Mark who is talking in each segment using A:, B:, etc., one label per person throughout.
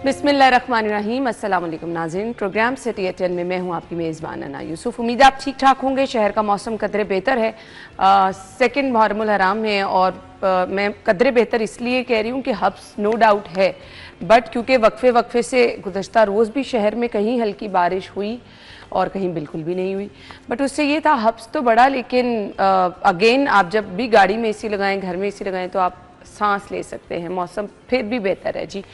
A: बिस्मिल्लाहिर्रहमानिर्रहीम। अस्सलाम वालेकुम नाज़रीन। प्रोग्राम सिटी एट 10 में मैं हूं आपकी मेज़बान अना यूसुफ। उम्मीद है आप ठीक ठाक होंगे। शहर का मौसम कदरे बेहतर है। सेकंड मुहर्रमुल हराम है और मैं कदरे बेहतर इसलिए कह रही हूं कि हब्स नो डाउट है, बट क्योंकि वक्फे वक्फे से गुज़श्ता रोज़ भी शहर में कहीं हल्की बारिश हुई और कहीं बिल्कुल भी नहीं हुई। बट उससे ये था हब्स तो बड़ा, लेकिन अगेन आप जब भी गाड़ी में एसी लगाएं, घर में एसी लगाएं तो आप सांस ले सकते हैं। मौसम फिर भी बेहतर है जी,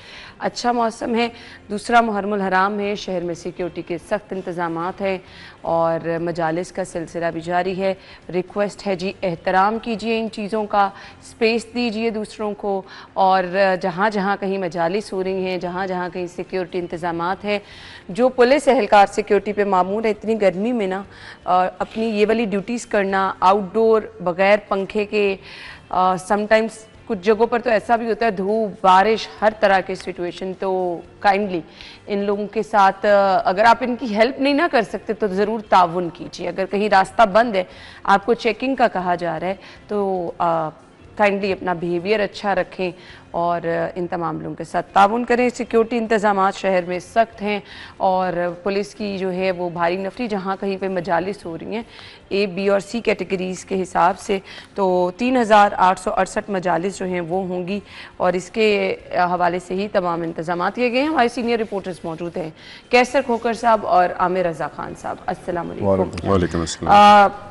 A: अच्छा मौसम है। दूसरा मुहर्रमुल हराम है, शहर में सिक्योरिटी के सख्त इंतज़ामात हैं और मजालिस का सिलसिला भी जारी है। रिक्वेस्ट है जी, एहतराम कीजिए इन चीज़ों का, स्पेस दीजिए दूसरों को, और जहाँ जहाँ कहीं मजालिस हो रही हैं, जहाँ जहाँ कहीं सिक्योरिटी इंतज़ामात हैं, जो पुलिस एहलकार सिक्योरिटी पे मामूर है, इतनी गर्मी में ना अपनी ये वाली ड्यूटीज़ करना आउटडोर बग़ैर पंखे के, समटाइम्स कुछ जगहों पर तो ऐसा भी होता है धूप बारिश हर तरह की सिचुएशन, तो काइंडली इन लोगों के साथ अगर आप इनकी हेल्प नहीं ना कर सकते तो ज़रूर ताउन कीजिए। अगर कहीं रास्ता बंद है, आपको चेकिंग का कहा जा रहा है, तो काइंडली अपना बिहेवियर अच्छा रखें और इन तमाम लोगों के साथ ताउन करें। सिक्योरिटी इंतज़ामात शहर में सख्त हैं और पुलिस की जो है वो भारी नफरी जहाँ कहीं पे मजालिस हो रही हैं ए, बी और सी कैटेगरीज़ के हिसाब से, तो 3868 मजालिस जो हैं वो होंगी और इसके हवाले से ही तमाम इंतज़ामात किए गए हैं। हमारे सीनियर रिपोर्टर्स मौजूद हैं, कैसर खोकर साहब और आमिर रज़ा खान साहब। अस्सलाम वालेकुम।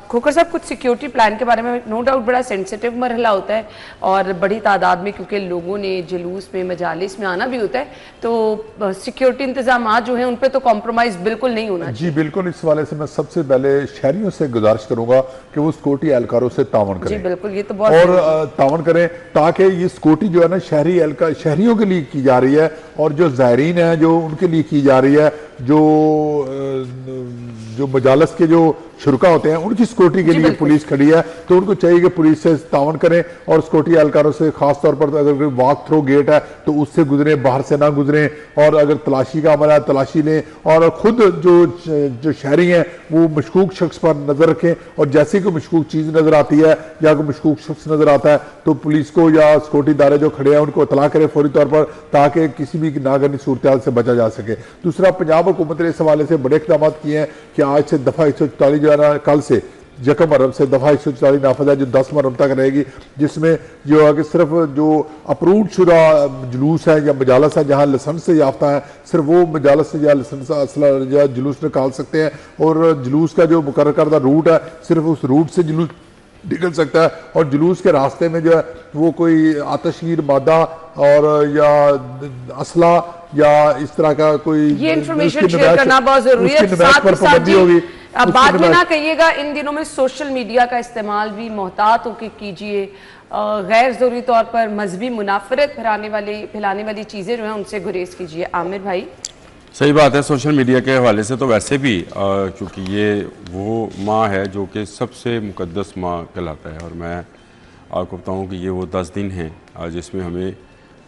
A: खोकर साहब, कुछ सिक्योरिटी प्लान के बारे में नो डाउट बड़ा सेंसिटिव मरहला होता है और बड़ी तादाद में क्योंकि लोगों ने जुलूस में मजालिस में आना भी होता है, तो सिक्योरिटी इंतजाम जो है उन पर तो कॉम्प्रोमाइज बिल्कुल नहीं होना चाहिए।
B: जी बिल्कुल, इस वाले से मैं सबसे पहले शहरियों से गुजारिश करूंगा कि वो सिक्योरिटी एहलकारों से तावन करें।
A: जी बिल्कुल, ये तो बहुत
B: और तावन करें ताकि ये सिक्योरिटी जो है ना शहरियों के लिए की जा रही है और जो ज़ायरीन है जो उनके लिए की जा रही है, जो मजालस के जो शुरका होते हैं उनकी सिक्योरिटी के लिए पुलिस खड़ी है, तो उनको चाहिए कि पुलिस से तावन करें और सिक्योरिटी एहलकारों से खास तौर पर अगर कोई वॉक थ्रो गेट है तो उससे गुजरें, बाहर से ना गुजरें, और अगर तलाशी का अमल है तलाशी लें और खुद जो शहरी हैं वो मशकूक शख्स पर नजर रखें, और जैसे कोई मशकूक चीज़ नजर आती है या कोई मशकूक शख्स नजर आता है तो पुलिस को या सिक्योरिटी इदारे जो खड़े हैं उनको इतला करें फौरी तौर पर, ताकि किसी भी नागहानी सूरत से बचा जा सके। दूसरा, पंजाब हुकूमत ने इस हवाले से बड़े इक़दाम किए हैं कि आज से दफ़ा 144 जो है ना, कल से यकम मुहर्रम से दफ़ा 144 नाफज है जो 10 मुहर्रम तक रहेगी, जिसमें जो है कि सिर्फ जो अप्रूव्ड शुदा जुलूस है या मजालस है जहाँ लाइसेंस से याफ्ता है, सिर्फ वो मजालस या लाइसेंस या जुलूस निकाल सकते हैं, और जुलूस का जो मुकर्रर करदा रूट है सिर्फ उस रूट से जुलूस निकल सकता है, और जुलूस के रास्ते में जो है वो कोई आतशगीर मादा और या असला या इस तरह का कोई
A: ये इन्फॉर्मेशन शेयर करना बहुत जरूरी है। साथ ही साथ जी, अब बाद में ना कहिएगा, इन दिनों में सोशल मीडिया का इस्तेमाल भी मोहतात होकर कीजिए, गैर जरूरी तौर पर मजहबी मुनाफरत फैलाने वाली चीज़ें जो है उनसे गुरेज कीजिए। आमिर भाई,
C: सही बात है। सोशल मीडिया के हवाले से तो वैसे भी क्योंकि ये वो माह है जो कि सबसे मुकद्दस माह कहलाता है, और मैं आपको बताऊँ कि ये वो 10 दिन हैं जिसमें हमें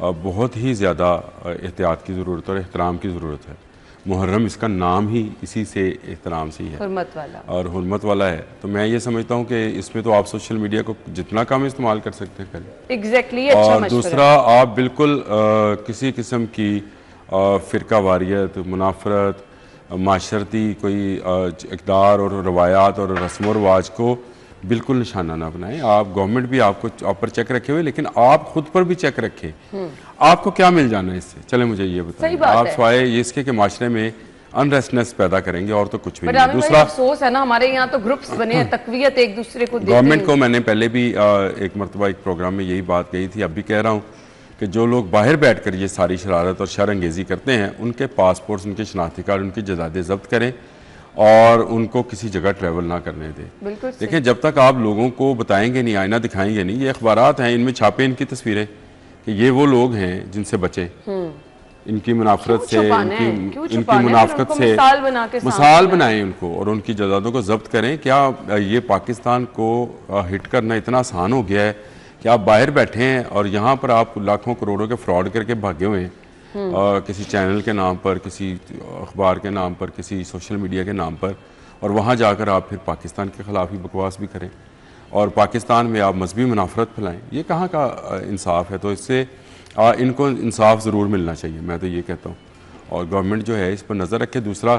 C: बहुत ही ज़्यादा एहतियात की ज़रूरत और एहतराम की ज़रूरत है। मुहर्रम इसका नाम ही इसी से एहतराम से ही है,
A: हुर्मत वाला और
C: हुर्मत वाला है। तो मैं ये समझता हूँ कि इसमें तो आप सोशल मीडिया को जितना कम इस्तेमाल कर सकते हैं करें।
A: एग्जैक्टली।
C: और दूसरा, आप बिल्कुल किसी किस्म की फ़िरका वारियत, मुनाफरत, माशरती कोई इक़दार और रवायात और रस्म व रवाज को बिल्कुल निशाना ना बनाएं। आप गवर्नमेंट भी आप पर चेक रखे हुए, लेकिन आप खुद पर भी चेक रखें। आपको क्या मिल जाना है इससे? चले मुझे ये बताएं। आप स्वाय इसके के माशरे में अनरेस्टनेस पैदा करेंगे और तो कुछ भी नहीं। दूसरा
A: अफसोस है ना, हमारे यहाँ तो ग्रुप्स बने हैं, तकवीयत एक दूसरे को।
C: गवर्नमेंट को मैंने पहले भी एक मरतबा एक प्रोग्राम में यही बात कही थी, अब भी कह रहा हूँ कि जो लोग बाहर बैठकर ये सारी शरारत और शरअंगेज़ी करते हैं उनके पासपोर्ट्स, उनके शनाख्ती कार्ड, उनकी जदादें जब्त करें और उनको किसी जगह ट्रैवल ना करने दें। देखें, जब तक आप लोगों को बताएंगे नहीं, आईना दिखाएंगे नहीं, ये अखबारात हैं इनमें छापे इनकी तस्वीरें कि ये वो लोग हैं जिनसे बचें, इनकी मुनाफरत से, इनकी मुनाफरत से मिसाल बनाएं उनको और उनकी जदादों को जब्त करें। क्या ये पाकिस्तान को हिट करना इतना आसान हो गया है कि आप बाहर बैठे हैं और यहाँ पर आप लाखों करोड़ों के फ्रॉड करके भागे हुए हैं, किसी चैनल के नाम पर, किसी अखबार के नाम पर, किसी सोशल मीडिया के नाम पर, और वहाँ जाकर आप फिर पाकिस्तान के ख़िलाफ़ ही बकवास भी करें और पाकिस्तान में आप मजहबी मुनाफरत फैलाएं। ये कहाँ का इंसाफ है? तो इससे इनको इंसाफ ज़रूर मिलना चाहिए, मैं तो ये कहता हूँ। और गवर्नमेंट जो है इस पर नज़र रखे। दूसरा,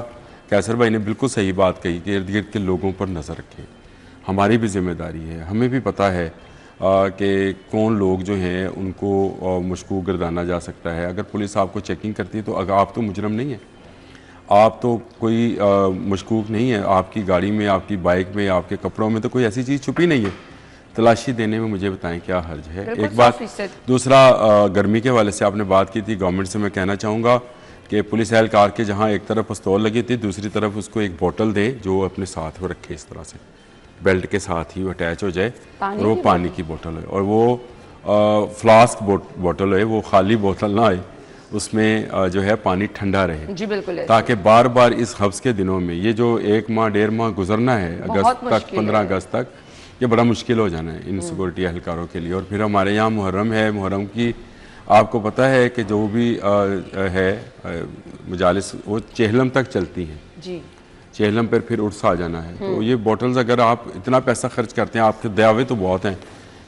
C: कैसर भाई ने बिल्कुल सही बात कही कि इर्द गिर्द के लोगों पर नज़र रखें। हमारी भी जिम्मेदारी है, हमें भी पता है कि कौन लोग जो हैं उनको मशकूक गर्दाना जा सकता है। अगर पुलिस आपको चेकिंग करती है तो अगर आप तो मुजरम नहीं है, आप तो कोई मशकूक नहीं है। आपकी गाड़ी में, आपकी बाइक में, आपके कपड़ों में तो कोई ऐसी चीज़ छुपी नहीं है। तलाशी देने में मुझे बताएं क्या हर्ज है। एक बात। दूसरा, गर्मी के हवाले से आपने बात की थी, गवर्नमेंट से मैं कहना चाहूँगा कि पुलिस एहलकार के जहाँ एक तरफ पिस्तौल लगी थी, दूसरी तरफ उसको एक बोतल दें जो अपने साथ वो रखे, इस तरह से बेल्ट के साथ ही वो अटैच हो जाए, और वो पानी की बोतल है, और वो फ्लास्क बोतल है, वो खाली बोतल ना आए, उसमें जो है पानी ठंडा रहे।
A: जी बिल्कुल,
C: ताकि बार बार इस हफ्स के दिनों में, ये जो 1 माह 1.5 माह गुजरना है अगस्त तक, 15 अगस्त तक, ये बड़ा मुश्किल हो जाना है इन सिक्योरिटी एहलकारों के लिए। और फिर हमारे यहाँ मुहर्रम है, मुहर्रम की आपको पता है कि जो भी है मजालिस वो चेहलम तक चलती हैं
A: जी।
C: चेहलम पर फिर उर्स आ जाना है। तो ये बॉटल्स अगर आप इतना पैसा खर्च करते हैं, आपके दावे तो बहुत हैं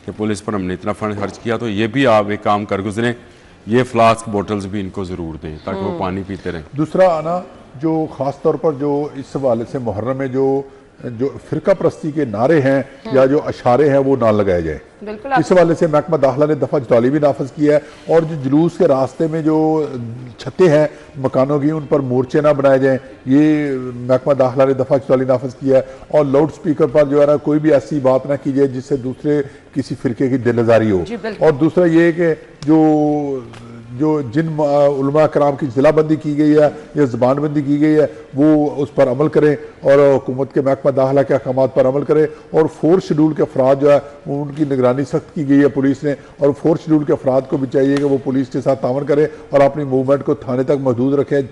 C: कि पुलिस पर हमने इतना फंड खर्च किया, तो ये भी आप एक काम कर गुजरें, ये फ्लास्क बॉटल्स भी इनको ज़रूर दें ताकि वो पानी पीते रहें।
B: दूसरा आना जो ख़ास तौर पर जो इस हवाले से मुहर्रम में जो फिरका परस्ती के नारे हैं या जो अशारे हैं वो ना लगाए जाए, इस हवाले से महकमा दाखिला ने दफ़ा 44 भी नाफज किया है। और जो जुलूस के रास्ते में जो छतें हैं मकानों की, उन पर मोर्चे ना बनाए जाएं, ये महकमा दाखिला ने दफ़ा 44 नाफज किया है। और लाउड स्पीकर पर जो है ना कोई भी ऐसी बात ना की जाए जिससे दूसरे किसी फिरके की दिल आज़ारी हो। और दूसरा ये कि जो जिन उलमा कराम की जिलाबंदी की गई है या ज़बानबंदी की गई है वो उस पर अमल करें और हुकूमत के महकमा दाखिला के अहकामात पर अमल करें। और 4 शेड्यूल के अफराद जो है उनकी निगरानी सख्त की गई है पुलिस ने, और 4 शेड्यूल के अफराद को भी चाहिए कि वो पुलिस के साथ तावन करें और अपनी मूवमेंट को थाने तक महदूद रखें,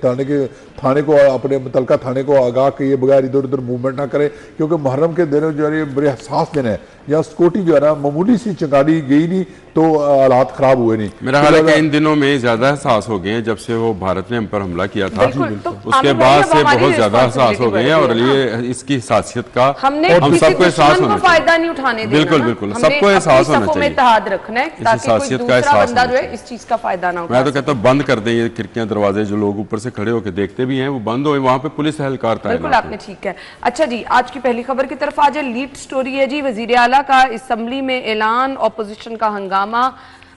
B: थाने को अपने मुतलका थाने को आगाह किए बगैर इधर उधर मूवमेंट ना करें, क्योंकि मुहर्रम के दिन जो है बड़े हसास दिन है। या सिक्योरिटी जो है ना मामूली सी चंगाड़ी गई नहीं तो हालात खराब हुए नहीं।
C: मेरा ख्याल है कि इन दिनों में ज्यादा एहसास हो गए हैं जब से वो भारत ने हम पर हमला किया था, उसके बाद से बहुत ज्यादा एहसास हो गए हैं। और ये इसकी हसासियत का हम सबको एहसास होना चाहिए,
A: फायदा नहीं उठाने देना।
C: बिल्कुल बिल्कुल सबको एहसास होना चाहिए,
A: इत्तेहाद रखना है ताकि कोई दूसरा बंदा जो है इस चीज का फायदा ना उठा।
C: मैं तो कहता हूँ बंद कर दें ये खिड़कियां दरवाजे, जो लोग ऊपर से खड़े होकर देखते भी हैं वो बंद हो, वहाँ पे पुलिस एहलकार था।
A: बिल्कुल आपने ठीक है। अच्छा जी, आज की पहली खबर की तरफ आज लीड स्टोरी है जी। वजीर आला का असम्बली में ऐलान, ऑपोजिशन का हंगामा।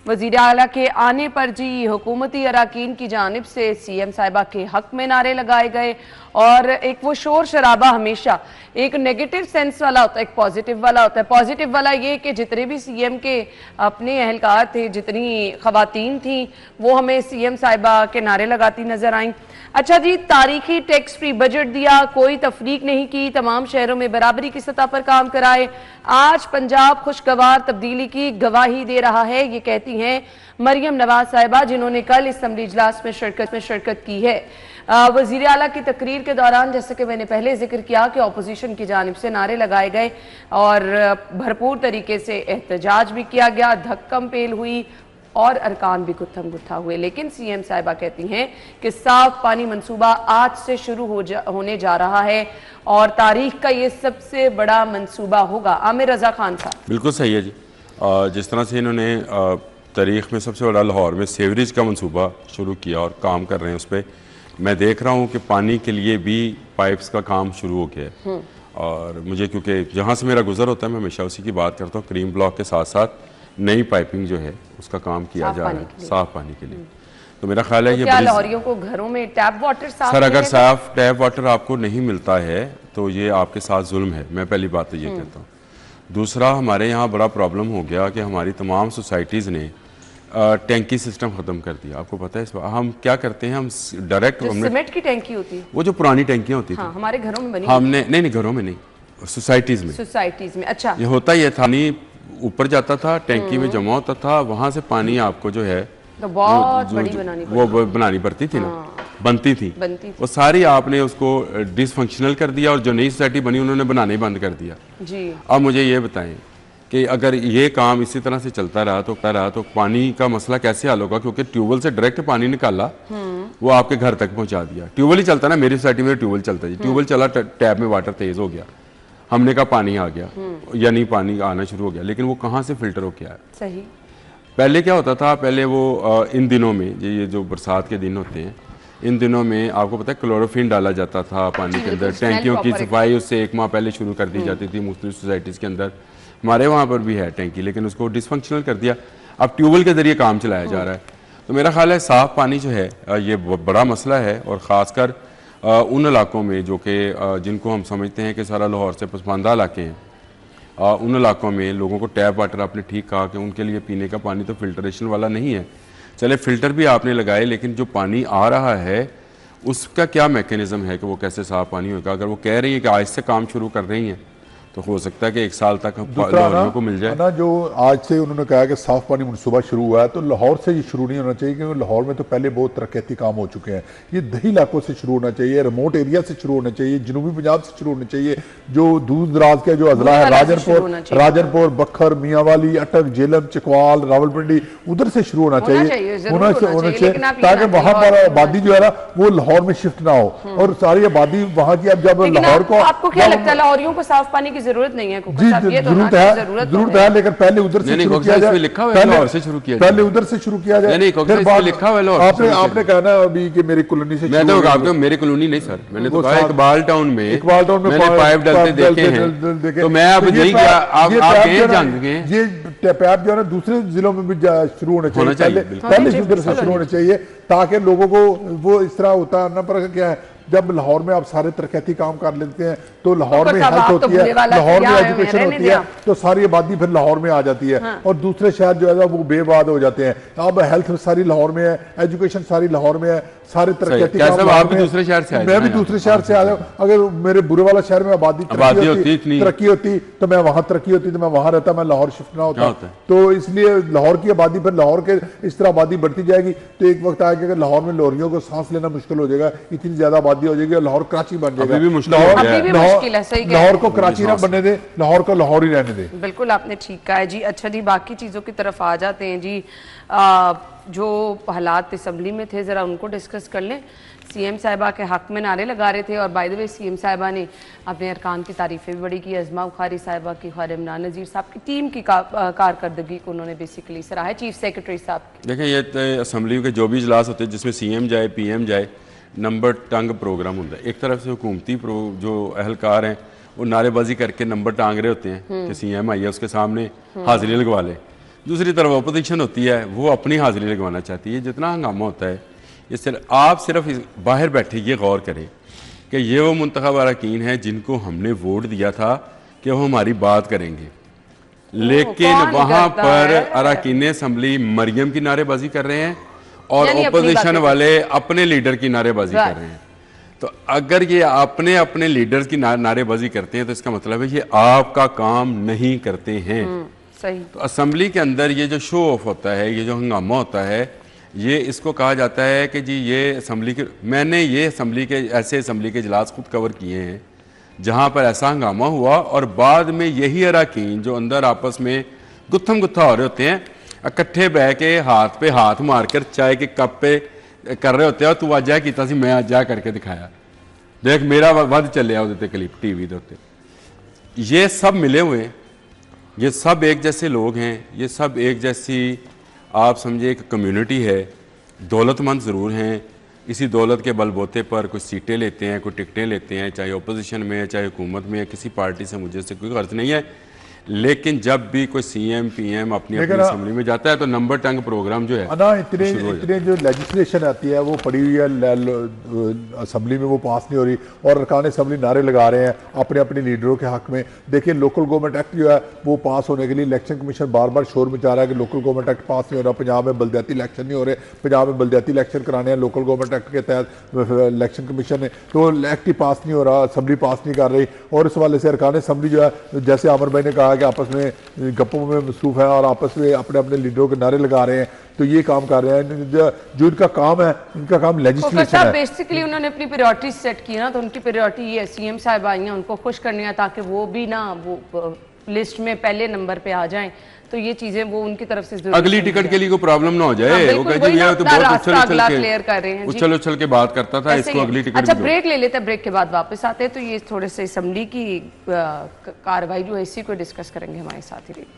A: वजीर आला के आने पर जी हुकूमती अराकीन की जानिब से सीएम साहिबा के हक में नारे लगाए गए। और एक वो शोर शराबा हमेशा एक नेगेटिव सेंस वाला होता है, एक पॉजिटिव वाला होता है। पॉजिटिव वाला ये कि जितने भी सीएम के अपने एहलकार थे, जितनी खवातीन थी, वो हमें सीएम साहिबा के नारे लगाती नजर आई। अच्छा जी, तारीखी टैक्स फ्री बजट दिया, कोई तफरीक नहीं की, तमाम शहरों में बराबरी की सतह पर काम कराए। आज पंजाब खुशगवार तब्दीली की गवाही दे रहा है, ये कहती हैं मरियम नवाज साहिबा, जिन्होंने कल असम्बली इजलास में शिरकत की है। वजीर आला की तकरीर के दौरान जैसे कि मैंने पहले जिक्र किया कि अपोजिशन की जानिब से नारे लगाए गए और भरपूर तरीके से एहतजाज भी किया गया, धक्कम पेल हुई और अरकान भी गुत्थम गुत्था हुए। लेकिन सीएम साहिबा कहती हैं कि साफ पानी मंसूबा आज से शुरू होने जा रहा है और तारीख का ये सबसे बड़ा मंसूबा होगा। आमिर रजा खान साहब।
C: बिल्कुल सही है जी। जिस तरह से इन्होंने तारीख में सबसे बड़ा लाहौर में सेवरेज का मंसूबा शुरू किया और काम कर रहे हैं उस पर, मैं देख रहा हूँ कि पानी के लिए भी पाइप्स का काम शुरू हो गया है। और मुझे क्योंकि जहाँ से मेरा गुजर होता है मैं हमेशा उसी की बात करता हूँ, क्रीम ब्लॉक के साथ साथ नई पाइपिंग जो है उसका काम किया जा रहा है साफ पानी के लिए। तो मेरा ख्याल है
A: तो क्या लाहौरियों को घरों में टैप वाटर साफ,
C: सर अगर साफ टैप वाटर आपको नहीं मिलता है तो ये आपके साथ जुल्म है। मैं पहली बात तो ये कहता हूँ। दूसरा, हमारे यहाँ बड़ा प्रॉब्लम हो गया कि हमारी तमाम सोसाइटीज़ ने टैंकी सिस्टम खत्म कर दिया। आपको पता है इस बार हम क्या करते हैं, हम डायरेक्ट
A: सीमेंट की टैंकी होती है,
C: वो जो पुरानी टैंकियाँ होती थी,
A: हमारे घरों में बनी,
C: हमने नहीं घरों में नहीं, सोसाइटीज़ में। अच्छा, ये होता ही था, नहीं ऊपर जाता था, टैंकी में जमा होता था, वहां से पानी आपको जो है
A: तो बहुत बड़ी
C: बनानी पड़ती थी ना, बनती थी वो सारी आपने उसको डिसफंक्शनल कर दिया और जो नई सोसाइटी बनी उन्होंने बनाने बंद कर दिया जी। अब मुझे ये बताएं कि अगर ये काम इसी तरह से चलता रहा तो पानी का मसला कैसे हल होगा? क्योंकि ट्यूबवेल से डायरेक्ट पानी निकाला, वो आपके घर तक पहुंचा दिया। ट्यूबवेल ही चलता ना, मेरी सोसाइटी में ट्यूबवेल चलता है, ट्यूबवेल चला, टैप में वाटर तेज हो गया, हमने कहा पानी आ गया, यानी पानी आना शुरू हो गया, लेकिन वो कहाँ से फिल्टर हो गया है?
A: सही।
C: पहले क्या होता था, पहले वो इन दिनों में ये जो बरसात के दिन होते हैं, इन दिनों में आपको पता है क्लोरोफिन डाला जाता था पानी के अंदर, टैंकियों की सफाई उससे 1 माह पहले शुरू कर दी जाती थी मुख्तलिफ सोसाइटीज़ के अंदर। हमारे वहाँ पर भी है टैंकी, लेकिन उसको डिसफंक्शनल कर दिया, अब ट्यूबवेल के ज़रिए काम चलाया जा रहा है। तो मेरा ख्याल है साफ़ पानी जो है ये बड़ा मसला है, और ख़ासकर उन इलाकों में जो कि जिनको हम समझते हैं कि सारा लाहौर से पसमानदा इलाके हैं, उन इलाकों में लोगों को टैप वाटर, आपने ठीक कहा कि उनके लिए पीने का पानी तो फिल्ट्रेशन वाला नहीं है। चले फ़िल्टर भी आपने लगाए, लेकिन जो पानी आ रहा है उसका क्या मैकेनिज़्म है कि वो कैसे साफ़ पानी होगा? अगर वो कह रही है कि आज से काम शुरू कर रही हैं तो हो सकता है कि 1 साल तक लाहौरियों को मिल जाए
B: ना। जो आज से उन्होंने कहा कि साफ पानी मनसूबा शुरू हुआ है, तो लाहौर से ये शुरू नहीं होना चाहिए, क्योंकि लाहौर में तो पहले बहुत तरक्याती काम हो चुके हैं। ये दही इलाकों से शुरू होना चाहिए, रिमोट एरिया से शुरू होना चाहिए, जनूबी पंजाब से शुरू होना चाहिए, जो दूर दराज के जो अजला है, राजनपुर, बखर, मियांवाली, अटक, जेलम, चकवाल, रावलपिंडी, उधर से शुरू होना चाहिए, ताकि वहां पर आबादी जो है ना वो लाहौर में शिफ्ट ना हो, और सारी आबादी वहां की। अब जब लाहौर को,
A: आपको क्या लगता है लाहौरियों को साफ पानी जरूरत नहीं है?
B: जी जरूरत है, लेकिन पहले उधर से शुरू किया जाए, पहले उधर से शुरू किया जाए। आपने कहा ना अभी कि मेरी कॉलोनी से,
C: मैं तो मेरी कॉलोनी नहीं सर, मैंने तो कहा इकबाल टाउन में मैंने पाइप डालते देखे हैं, तो मैं अब नहीं गया, आप जानेंगे।
B: ये पैप जो है ना दूसरे जिलों में भी शुरू होने चाहिए, पहले उधर से शुरू होने चाहिए, ताकि लोगों को वो इस तरह होता है ना। पर क्या है, जब लाहौर में आप सारे तरक्याती काम कर लेते हैं तो लाहौर में हेल्थ होती है, लाहौर में एजुकेशन होती है, तो सारी आबादी फिर लाहौर में आ जाती है, और दूसरे शहर जो है वो बेबाद हो जाते हैं। अब हेल्थ सारी लाहौर में है, एजुकेशन सारी लाहौर में है, सारे तरक्याती काम।
C: आप भी दूसरे शहर से आए?
B: मैं भी दूसरे शहर से आया। अगर मेरे बुरे वाला शहर में आबादी तरक्की होती तो मैं वहां तरक्की होती तो मैं वहां रहता, मैं लाहौर शिफ्ट ना होता। तो इसलिए लाहौर की आबादी, फिर लाहौर के इस तरह आबादी बढ़ती जाएगी, तो एक वक्त आएगा कि लाहौर में लोहरियों को सांस लेना मुश्किल हो जाएगा, इतनी ज्यादा आबादी हो जाएगी, लाहौर कराची बन जाएगा। लाहौर को कराची ना बनने दे, लाहौर को लाहौर ही रहने दे।
A: बिल्कुल आपने ठीक कहा है जी। अच्छा जी, बाकी चीज़ों की तरफ आ जाते हैं जी। जो हालात असम्बली में थे ज़रा उनको डिस्कस कर लें। सीएम साहिबा के हक में नारे लगा रहे थे, और बाय द वे सीएम साहिबा ने अपने अरकान की तारीफ़ें भी बड़ी की। अज़मा बुखारी साहिबा की, ख्वाजा इमरान नज़ीर साहब की टीम की कारकर्दगी को उन्होंने बेसिकली सराहा। चीफ सेक्रेटरी साहब
C: देखें, ये असम्बली के जो भी इजलास होते हैं जिसमें सीएम जाए, पीएम जाए, नंबर टंग प्रोग्राम होता है। एक तरफ से हुकूमती जो अहलकार हैं वो नारेबाजी करके नंबर टांग रहे होते हैं कि सीएम आई है उसके सामने हाजिरी लगवा ले। दूसरी तरफ अपोजिशन होती है, वो अपनी हाजिरी लगवाना चाहती है। जितना हंगामा होता है, ये आप सिर्फ बाहर बैठे ये गौर करें कि ये वो मुंतखब अरकान हैं जिनको हमने वोट दिया था कि वो हमारी बात करेंगे, लेकिन वहाँ पर अरकान असम्बली मरियम की नारेबाजी कर रहे हैं और अपोजिशन वाले अपने लीडर की नारेबाजी कर रहे हैं। तो अगर ये अपने लीडर्स की नारेबाजी करते हैं तो इसका मतलब है ये आपका काम नहीं करते हैं।
A: सही। तो
C: असम्बली के अंदर ये जो शो ऑफ होता है, ये जो हंगामा होता है, ये इसको कहा जाता है कि जी ये असम्बली के, मैंने ये ऐसे असम्बली के इजलास खुद कवर किए हैं जहाँ पर ऐसा हंगामा हुआ, और बाद में यही अरकान जो अंदर आपस में गुत्थम गुत्था हो रहे होते हैं, इकट्ठे बह के हाथ पे हाथ मारकर चाय के कप पे कर रहे होते हैं, तू आज क्या किया सी, मैं आज जा करके दिखाया, देख मेरा वध चलिया उहदे ते क्लिप टीवी दे उत्ते। ये सब मिले हुए हैं, ये सब एक जैसे लोग हैं, ये सब एक जैसी आप समझे एक कम्युनिटी है। दौलतमंद ज़रूर हैं, इसी दौलत के बलबोते पर कुछ सीटें लेते हैं, कुछ टिकटें लेते हैं, चाहे अपोजिशन में है चाहे हुकूमत में है, किसी पार्टी से मुझे से कोई गर्ज नहीं है। लेकिन जब भी कोई सीएम पीएम अपनी असेंबली में जाता है तो नंबर टंग प्रोग्राम जो है
B: ना, इतने जो लेजिस्लेशन आती है वो पड़ी हुई है असेंबली में, वो पास नहीं हो रही, और अरकान असेंबली नारे लगा रहे हैं अपने अपने लीडरों के हक में। देखिए लोकल गवर्नमेंट एक्ट जो है वो पास होने के लिए इलेक्शन कमीशन बार बार शोर मचा रहा है कि लोकल गवर्नमेंट एक्ट पास नहीं हो रहा, पंजाब में बलदियाती इलेक्शन नहीं हो रहे, पंजाब में बलदियाती इलेक्शन कराने हैं लोकल गवर्नमेंट एक्ट के तहत इलेक्शन कमीशन ने, तो एक्ट ही पास नहीं हो रहा, असेंबली पास नहीं कर रही। और इस वाले से अरकान असेंबली जो है, जैसे आमिर भाई ने कहा कि आपस में गप्पों में मसरूफ है और आपस में अपने अपने लीडरों के नारे लगा रहे हैं, तो ये काम कर रहे हैं। जो इनका काम है, इनका काम लेजिस्लेशन है।
A: बेसिकली उन्होंने अपनी प्रायोरिटी सेट की ना, तो उनकी प्रायोरिटी ये है, सीएम साहब आई हैं उनको खुश करनी है ताकि वो भी ना वो लिस्ट में पहले नंबर पे आ जाएं। तो ये चीजें वो उनकी तरफ से
C: अगली टिकट के लिए कोई प्रॉब्लम ना हो जाए। वो कहते हैं तो बहुत उछल के बात करता था, इसको अगली टिकट।
A: अच्छा ब्रेक ले लेते हैं, ब्रेक के बाद वापस आते हैं, तो ये थोड़े से असेंबली की कार्रवाई जो है इसी को डिस्कस करेंगे। हमारे साथ ही रहिए।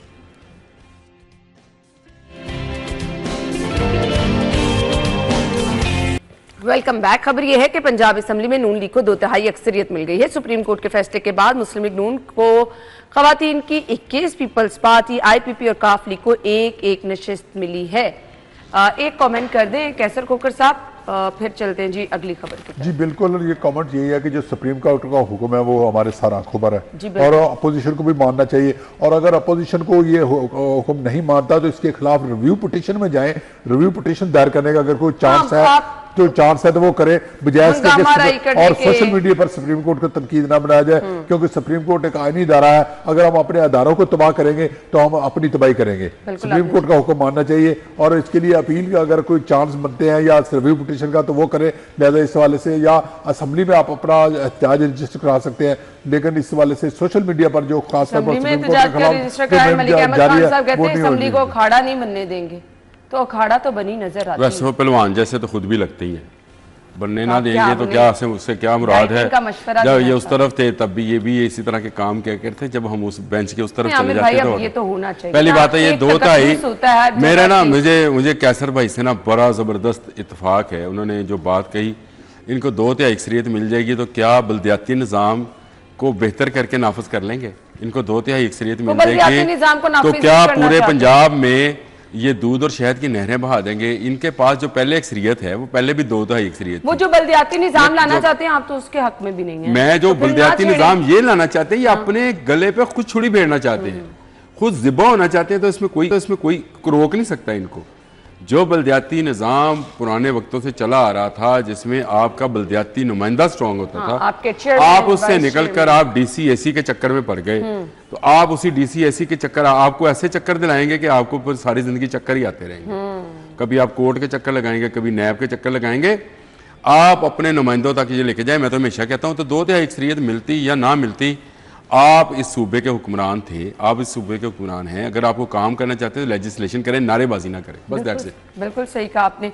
A: Welcome back. खबर यह है कि पंजाब असेंबली में नून लीग को 2/3 अक्सरियत मिल गई है। सुप्रीम कोर्ट के फैसले के बाद मुस्लिम लीग नून को खवातीन की 21, पीपल्स पार्टी, IPP और काफ लीग को एक नशिस्त मिली है। एक कमेंट कर दें कैसर खोकर साहब, फिर चलते हैं जी अगली खबर की तरफ।
B: जी बिल्कुल, ये कमेंट यही है कि जो सुप्रीम कोर्ट का हुक्म है वो हमारे सार आंखों पर है और अपोजिशन को भी मानना चाहिए। और अगर अपोजिशन को ये हुक्म नहीं मानता तो इसके खिलाफ रिव्यू पिटीशन में जाएं। रिव्यू पिटीशन दायर करने का अगर कोई चांस है तो वो करे, बजाय इसके और सोशल मीडिया पर सुप्रीम कोर्ट को तनकीद ना बनाया जाए, क्योंकि सुप्रीम कोर्ट एक आईनी इदारा है। अगर हम अपने अदारों को तबाह करेंगे तो हम अपनी तबाही करेंगे। सुप्रीम कोर्ट का हुक्म मानना चाहिए और इसके लिए अपील अगर कोई चांस बनते हैं या रिव्यू पिटीशन का तो वो करें। लिहाजा इस हवाले से या असेंबली में आप अपना एहतियाज रजिस्टर करा सकते हैं, लेकिन इस हवाले से सोशल मीडिया पर जो खासतौर पर सुप्रीम कोर्ट के खिलाफ जारी है
A: असेंबली को अखाड़ा नहीं बनने देंगे, तो अखाड़ा तो बनी नजर आती है।
C: वैसे वो पहलवान जैसे तो खुद भी लगते ही हैं, बनने ना देंगे तो क्या उससे क्या मुराद है। जब ये उस तरफ थे तब भी ये भी इसी तरह के काम क्या करते, जब हम उस बेंच के उस तरफ चले जाते तो
A: होना चाहिए।
C: पहली बात है ये 2/3 मेरा ना मुझे कैसर भाई से ना बड़ा जबरदस्त इत्तेफाक है। उन्होंने जो बात कही, इनको 2/3 अक्सरियत मिल जाएगी तो क्या बल्दियाती निज़ाम को बेहतर करके नाफज कर लेंगे। इनको 2/3 अक्सरियत मिल जाएगी तो क्या पूरे पंजाब में ये दूध और शहद की नहरें बहा देंगे। इनके पास जो पहले अक्सरियत है वो पहले भी 2/3 अक्सरियत,
A: वो जो बल्दियाती निजाम लाना चाहते हैं आप तो उसके हक में भी नहीं है।
C: मैं जो बल्दियाती निजाम ये लाना चाहते हैं, ये अपने गले पे खुद छुरी फेरना चाहते हैं, खुद जिबा होना चाहते हैं, तो इसमें कोई रोक नहीं सकता इनको। जो बल्दियाती निज़ाम पुराने वक्तों से चला आ रहा था, जिसमें आपका बल्दियाती नुमाइंदा स्ट्रॉन्ग होता था, आप उससे निकलकर आप DCAC के चक्कर में पड़ गए, तो आप उसी DCAC के चक्कर, आपको ऐसे चक्कर दिलाएंगे कि आपको फिर सारी जिंदगी चक्कर ही आते रहेंगे। कभी आप कोर्ट के चक्कर लगाएंगे, कभी नैब के चक्कर लगाएंगे। आप अपने नुमाइंदों तक ये लेके जाए। मैं तो हमेशा कहता हूँ तो 2/3 अक्सरियत मिलती या ना मिलती, आप इस सूबे के हुक्मरान थे, आप इस सूबे के हुक्मरान हैं। अगर आपको काम करना चाहते हैं तो लेजिस्लेशन करें, नारेबाजी ना करें, बस दैट्स इट।
A: बिल्कुल सही कहा आपने।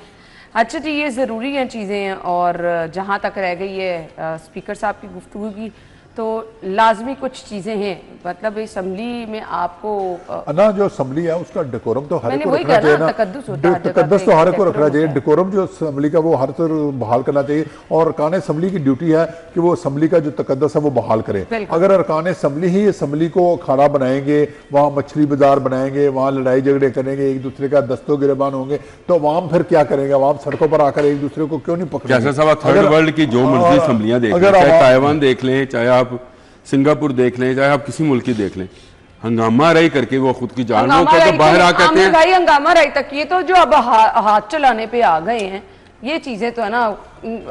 A: अच्छा जी, ये ज़रूरी हैं चीज़ें, और जहाँ तक रह गई है स्पीकर साहब की गुफ्तगू की, तो लाजमी कुछ चीज़ें हैं। मतलब असेंबली में आपको
B: ना जो असेंबली है उसका डेकोरम तो हर को रखना चाहिए ना, तकद्दुस तो हर को रखना चाहिए। डेकोरम जो असेंबली का वो हर तरह बहाल करना चाहिए और अरकान असेंबली की ड्यूटी है कि वो असेंबली का जो तकद्दुस है वो बहाल करें। अगर अरकान असेंबली ही असेंबली को खाना बनाएंगे, वहाँ मछली बाजार बनाएंगे, वहाँ लड़ाई झगड़े करेंगे, एक दूसरे का दस्तों गिरबान होंगे, तो अवाम फिर क्या करेंगे? अवाम सड़कों पर आकर एक दूसरे को क्यों नहीं पकड़ेंगे?
C: थर्ड वर्ल्ड की जो मर्जी असेंबलियां देख लें, चाहे ताइवान देख लें, चाहे आप सिंगापुर देख लें, चाहे आप किसी मुल्क की देख लें, हंगामा राई करके वो खुद की जान तो बाहर आ कहते हैं
A: भाई हंगामा राई तक। ये तो जो अब हाथ चलाने पे आ गए हैं, ये चीजें तो है ना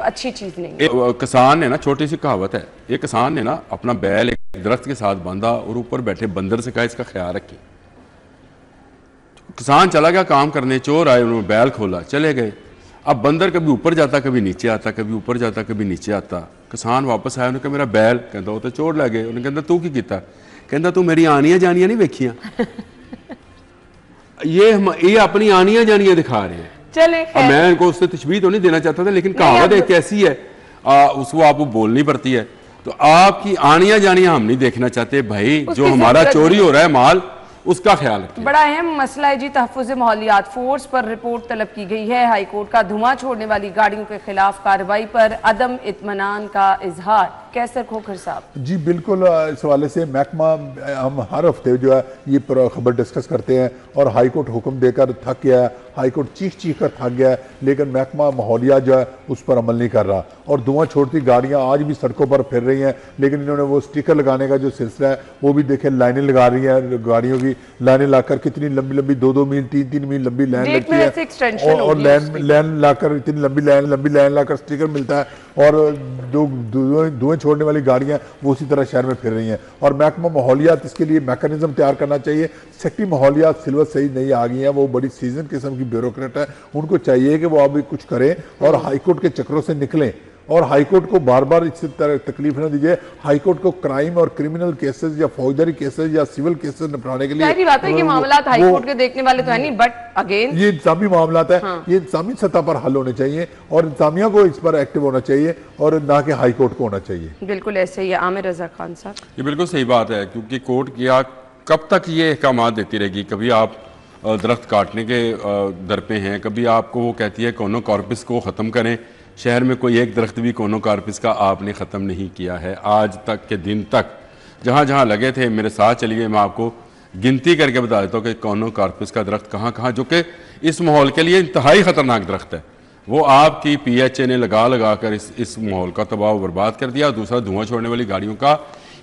A: अच्छी चीज नहीं है।
C: किसान ने ना, छोटी सी कहावत है, एक किसान ने ना अपना बैल एक दरख्त के साथ बांधा और ऊपर बैठे बंदर से कहा इसका ख्याल रखिए। किसान चला गया काम करने, चोर आए, उन्होंने बैल खोला, चले गए। अब बंदर कभी ऊपर जाता, कभी नीचे आता, कभी ऊपर जाता, कभी नीचे आता। किसान वापस आया, उन्होंने कहा मेरा बैल, कहता वो तो चोर लै गए। उन्होंने कहता तू की कीता? कहता तू मेरी आनियां जानियां नहीं वेखियां। ये अपनी आनियां जानियां दिखा रहे हैं।
A: चले
C: मैं इनको उससे तशबीह तो नहीं देना चाहता था, लेकिन कहावत एक ऐसी है उसको आपको बोलनी पड़ती है। तो आपकी आनियां जानियां हम नहीं देखना चाहते भाई। जो हमारा चोरी हो रहा है माल, उसका ख्याल रखें।
A: बड़ा अहम मसला है जी, तहफ़्फ़ुज़ माहौलियात। फोर्स पर रिपोर्ट तलब की गई है। हाई कोर्ट का धुआं छोड़ने वाली गाड़ियों के खिलाफ कार्रवाई पर अदम इत्मीनान का इजहार। कैसर खोखर साहब
B: जी बिल्कुल, इस हवाले से महकमा, हम हर हफ्ते जो है ये खबर डिस्कस करते हैं और हाई कोर्ट हुक्म देकर थक गया है, हाई कोर्ट चीख कर थक गया है, लेकिन महकमा माहौलियात जो है उस पर अमल नहीं कर रहा और धुआं छोड़ती गाड़ियाँ आज भी सड़कों पर फिर रही हैं। लेकिन इन्होंने वो स्टिकर लगाने का जो सिलसिला है वो भी देखे, लाइनें लगा रही हैं, गाड़ियों की लाइनें लाकर कितनी लंबी लंबी 2-2 मील 3-3 मील लंबी लाइन लगती है और लाइन लाकर इतनी लंबी लाइन लाकर स्टिकर मिलता है और जो धुएं छोड़ने वाली गाड़ियां वो उसी तरह शहर में फिर रही हैं। और महकमा माहौलियात इसके लिए मैकेनिज्म तैयार करना चाहिए। सेक्रेटरी माहौलियात सिल्वर सही नहीं आ गई हैं, वो बड़ी सीजन किस्म की ब्यूरोक्रेट है, उनको चाहिए कि वो अभी कुछ करें और हाईकोर्ट के चक्रों से निकलें और हाईकोर्ट को बार बार इससे तकलीफ न दीजिए। हाईकोर्ट को क्राइम और क्रिमिनल केसेस या फौजदारी केसेस या सिविल केसेस निपटाने के लिए
A: सारी बात है कि मामलात हाईकोर्ट के देखने वाले तो है नहीं, बट अगेन
B: ये इंतजामी मामलात है। हाँ। ये इंतजामी सतह पर हल होने चाहिए और इंतजामिया को इस पर एक्टिव होना चाहिए और ना कि हाईकोर्ट को होना चाहिए।
A: बिल्कुल ऐसे ही। आमिर रजा खान साहब,
C: ये बिल्कुल सही बात है, क्योंकि कोर्ट किया कब तक ये अहकाम देती रहेगी? कभी आप दरख्त काटने के दर पे हैं, कभी आपको वो कहती है कोनो कॉर्पस को ख़त्म करें। शहर में कोई एक दरख्त भी कोनो कॉर्पस का आपने ख़त्म नहीं किया है आज तक के दिन तक। जहाँ जहाँ लगे थे मेरे साथ चलिए, मैं आपको गिनती करके बता देता हूँ कि कोनो कॉर्पस का दरख्त कहाँ कहाँ, जो कि इस माहौल के लिए इंतहाई ख़तरनाक दरख्त है, वो आपकी PHA ने लगा कर इस माहौल का तबाह बर्बाद कर दिया। दूसरा, धुआं छोड़ने वाली गाड़ियों का,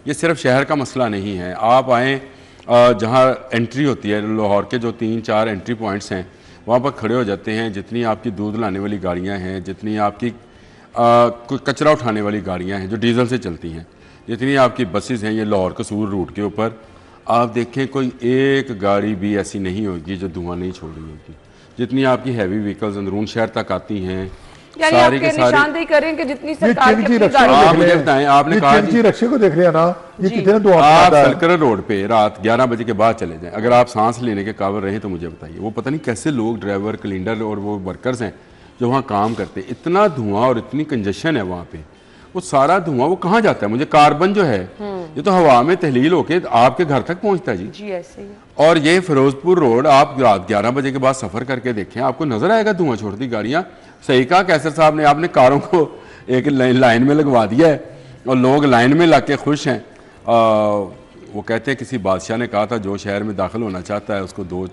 C: ये सिर्फ शहर का मसला नहीं है। आप आएँ जहाँ एंट्री होती है, लाहौर के जो 3-4 एंट्री पॉइंट्स हैं, वहाँ पर खड़े हो जाते हैं। जितनी आपकी दूध लाने वाली गाड़ियाँ हैं, जितनी आपकी कचरा उठाने वाली गाड़ियाँ हैं जो डीजल से चलती हैं, जितनी आपकी बसेस हैं ये लाहौर कसूर रूट के ऊपर, आप देखें कोई एक गाड़ी भी ऐसी नहीं होगी जो धुआं नहीं छोड़ रही होगी। जितनी आपकी हैवी व्हीकल्स अंदरून शहर तक आती हैं,
A: यानी
C: सारी के सारी
A: निशानदेही करें कि जितनी सरकार की अपनी
C: आप मुझे बताएं, आपने कहा
B: रक्षे को देख लिया ना, ये कितने धुआं
C: आप
B: आता है।
C: सलकर रोड पे रात 11 बजे के बाद चले जाएं, अगर आप सांस लेने के काबिल रहे तो मुझे बताइए, वो पता नहीं कैसे लोग, ड्राइवर, क्लीनर और वो वर्कर्स हैं जो वहाँ काम करते हैं, इतना धुआं और इतनी कंजेशन है वहाँ पे, वो सारा धुआं वो कहाँ जाता है? मुझे कार्बन जो है ये तो हवा में तहलील होके आपके घर तक पहुँचता है
A: जी ऐसे ही।
C: और ये फिरोजपुर रोड आप रात 11 बजे के बाद सफ़र करके देखें, आपको नजर आएगा धुआं छोड़ती गाड़ियाँ। सही कहा कैसर साहब ने, आपने कारों को एक लाइन में लगवा दिया है और लोग लाइन में लग के खुश हैं। वो कहते हैं किसी बादशाह ने कहा था जो शहर में दाखिल होना चाहता है उसको 2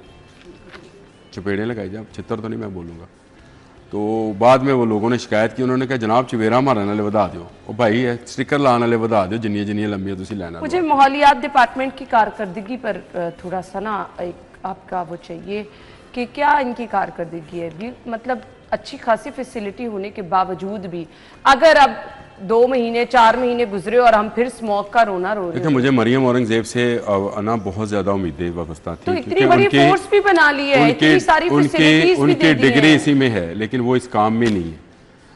C: चपेड़े लगाई जाए, छितर तो नहीं मैं बोलूँगा। तो बाद में वो लोगों ने शिकायत की, उन्होंने कहा जनाब चवेरा मारने वाले वधा दो, ओ भाई स्टिकर लाने वाले वधा दो, जिन्नी जिन्नी लंबी तुसी लेना।
A: मुझे माहौलियात डिपार्टमेंट की कारकर्दगी पर थोड़ा सा ना एक आपका वो चाहिए कि क्या इनकी कारकर्दगी है भी, मतलब अच्छी खासी फैसिलिटी होने के बावजूद भी अगर अब 2 महीने 4 महीने गुजरे और हम फिर स्मोक का रोना रो रहे हैं।
C: देखिए मुझे मरियम औरंगजेब से ना बहुत ज्यादा उम्मीदें वाबस्ता थी,
A: तो इतनी बड़ी फोर्स भी बना ली है, इतनी सारी फैसिलिटीज भी दे दी हैं।
C: उनकी डिग्री इसी में है, लेकिन वो इस काम में नहीं है।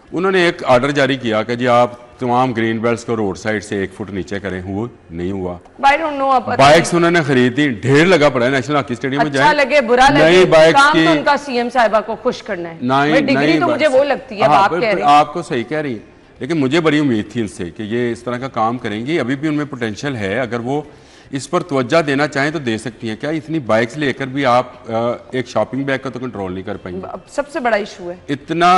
C: उन्होंने एक ऑर्डर जारी किया कि जी आप तमाम ग्रीन बेल्ट्स को रोड साइड से 1 फुट नीचे करें, हुआ नहीं हुआ। बाइक्स उन्होंने खरीदी, ढेर लगा पड़ा है नेशनल हॉकी स्टेडियम में।
A: अच्छा लगे बुरा लगे, काम तो उनका सीएम साहिबा को खुश करना है, डिग्री तो मुझे वो लगती है। आप कह रहे हैं,
C: आपको सही कह रही है, लेकिन मुझे बड़ी उम्मीद थी इनसे कि ये इस तरह का काम करेंगी। अभी भी उनमें पोटेंशियल है, अगर वो इस पर तवज्जो देना चाहें तो दे सकती हैं। क्या इतनी बाइक्स लेकर भी आप एक शॉपिंग बैग का तो कंट्रोल नहीं कर पाएंगे?
A: सबसे बड़ा इशू है
C: इतना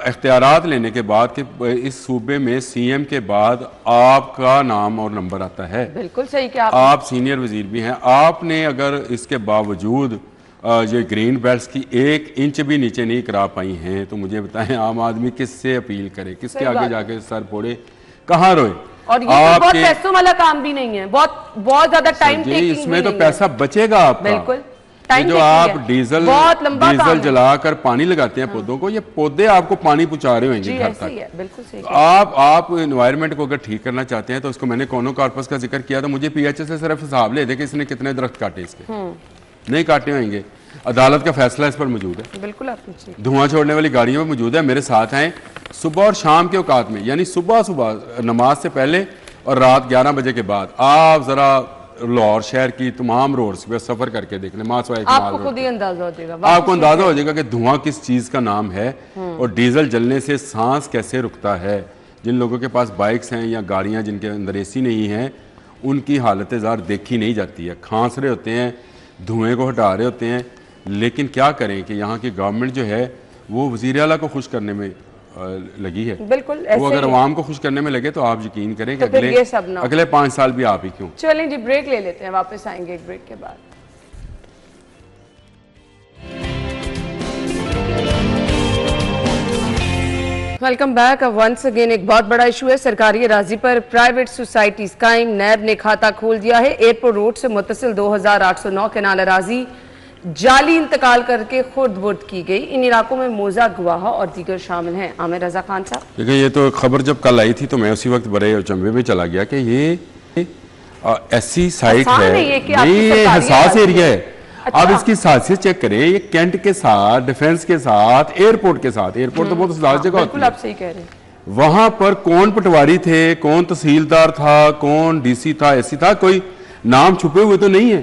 C: इख्तियारात लेने के बाद कि इस सूबे में सीएम के बाद आपका नाम और नंबर आता है।
A: बिल्कुल सही कि
C: आप सीनियर वजीर भी हैं, आपने अगर इसके बावजूद ये ग्रीन बेल्ट्स की 1 इंच भी नीचे नहीं करा पाई हैं, तो मुझे बताएं आम आदमी किससे अपील करे, किसके आगे जाके सर फोड़े, कहाँ रोए?
A: और ये तो बहुत पैसों वाला काम भी नहीं है, बहुत ज्यादा टाइम टेकिंग।
C: इसमें तो पैसा बचेगा आपका।
A: बिल्कुल
C: जो आप डीजल जलाकर पानी लगाते हैं पौधों को, ये पौधे आपको पानी पहुंचा रहे होंगे घर तक।
A: बिल्कुल सही।
C: आप एनवायरनमेंट को अगर ठीक करना चाहते हैं तो उसको, मैंने कोनो कॉर्पस का जिक्र किया तो मुझे PHA से सिर्फ हिसाब ले दे कि इसने कितने दरख्त काटे, इसके नहीं काटे होंगे। अदालत का फैसला इस पर मौजूद है,
A: बिल्कुल आपने
C: धुआं छोड़ने वाली गाड़ियों में मौजूद है। मेरे साथ हैं सुबह और शाम के औकात में, यानी सुबह नमाज से पहले और रात 11 बजे के बाद आप जरा लाहौर शहर की तमाम रोड्स पे सफर करके देख लें,
A: आपको खुद ही अंदाजा हो जाएगा,
C: आपको अंदाजा हो जाएगा कि धुआं किस चीज का नाम है और डीजल जलने से सांस कैसे रुकता है। जिन लोगों के पास बाइक्स हैं या गाड़ियां जिनके अंदर AC नहीं है, उनकी हालत ज़ार देखी नहीं जाती है, खांस रहे होते हैं, धुएं को हटा रहे होते हैं। लेकिन क्या करें कि यहाँ की गवर्नमेंट जो है वो वज़ीर आला को खुश करने में लगी है।
A: बिल्कुल
C: वो अगर अवाम को खुश करने में लगे तो आप यकीन करें कि अगले 5 साल भी आप ही क्यों।
A: चलें जी ब्रेक ले लेते हैं, वापस आएंगे एक ब्रेक के बाद। Welcome back. अब वंस अगेन एक बहुत बड़ा इशू है, सरकारी अराजी पर प्राइवेट सोसाइटीज कायम। नैब ने खाता खोल दिया है। एयरपोर्ट रोड से मुत्तसिल 2809 केनाल अराजी जाली इंतकाल करके खुर्द बुर्द की गई। इन इलाकों में मौजा गवाह और दीगर शामिल हैं। आमिर रजा खान साहब,
C: देखिए ये तो खबर जब कल आई थी तो मैं उसी वक्त बड़े अचंभे में चला गया कि ये ऐसी साइट है, ये हसास एरिया है। अब इसकी साजिश चेक करें, ये कैंट के साथ, डिफेंस के साथ, एयरपोर्ट के साथ, एयरपोर्ट तो बहुत हसास जगह होती है।
A: आप सही कह रहे हैं।
C: वहां पर कौन पटवारी थे, कौन तहसीलदार था, कौन DC था, SC था, कोई नाम छुपे हुए तो नहीं है।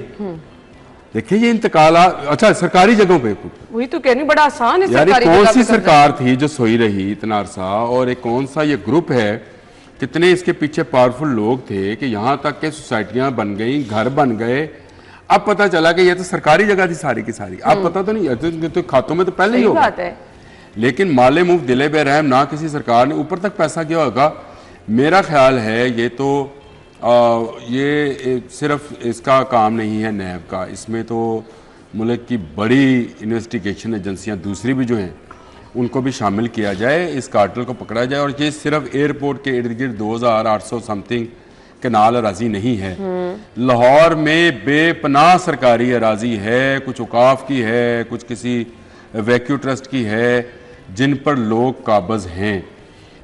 C: देखिए ये इंतकाल, अच्छा सरकारी जगहों पे,
A: वही तो कहनी बड़ा आसान है।
C: यार कौन सी सरकार थी जो सोई रही इतना अरसा, और एक कौन सा ये ग्रुप है, कितने इसके पीछे पावरफुल लोग थे कि यहाँ तक के सोसाइटियाँ बन गई, घर बन गए। अब पता चला कि ये तो सरकारी जगह थी सारी की सारी, अब पता तो नहीं, तो खातों में तो पहले ही होगा।
A: बात है।
C: लेकिन माले मुफ्त दिले बेरहम ना किसी सरकार ने ऊपर तक पैसा किया होगा। मेरा ख्याल है ये तो ये सिर्फ इसका काम नहीं है नैब का, इसमें तो मुल्क की बड़ी इन्वेस्टिगेशन एजेंसियां दूसरी भी जो हैं उनको भी शामिल किया जाए, इस कार्टेल को पकड़ा जाए। और ये सिर्फ एयरपोर्ट के इर्द गिर्द 2800 समथिंग कनाल अराजी नहीं है, लाहौर में बेपनाह सरकारी अराजी है, कुछ औकाफ की है, कुछ किसी वैक्यू ट्रस्ट की है, जिन पर लोग काबज हैं।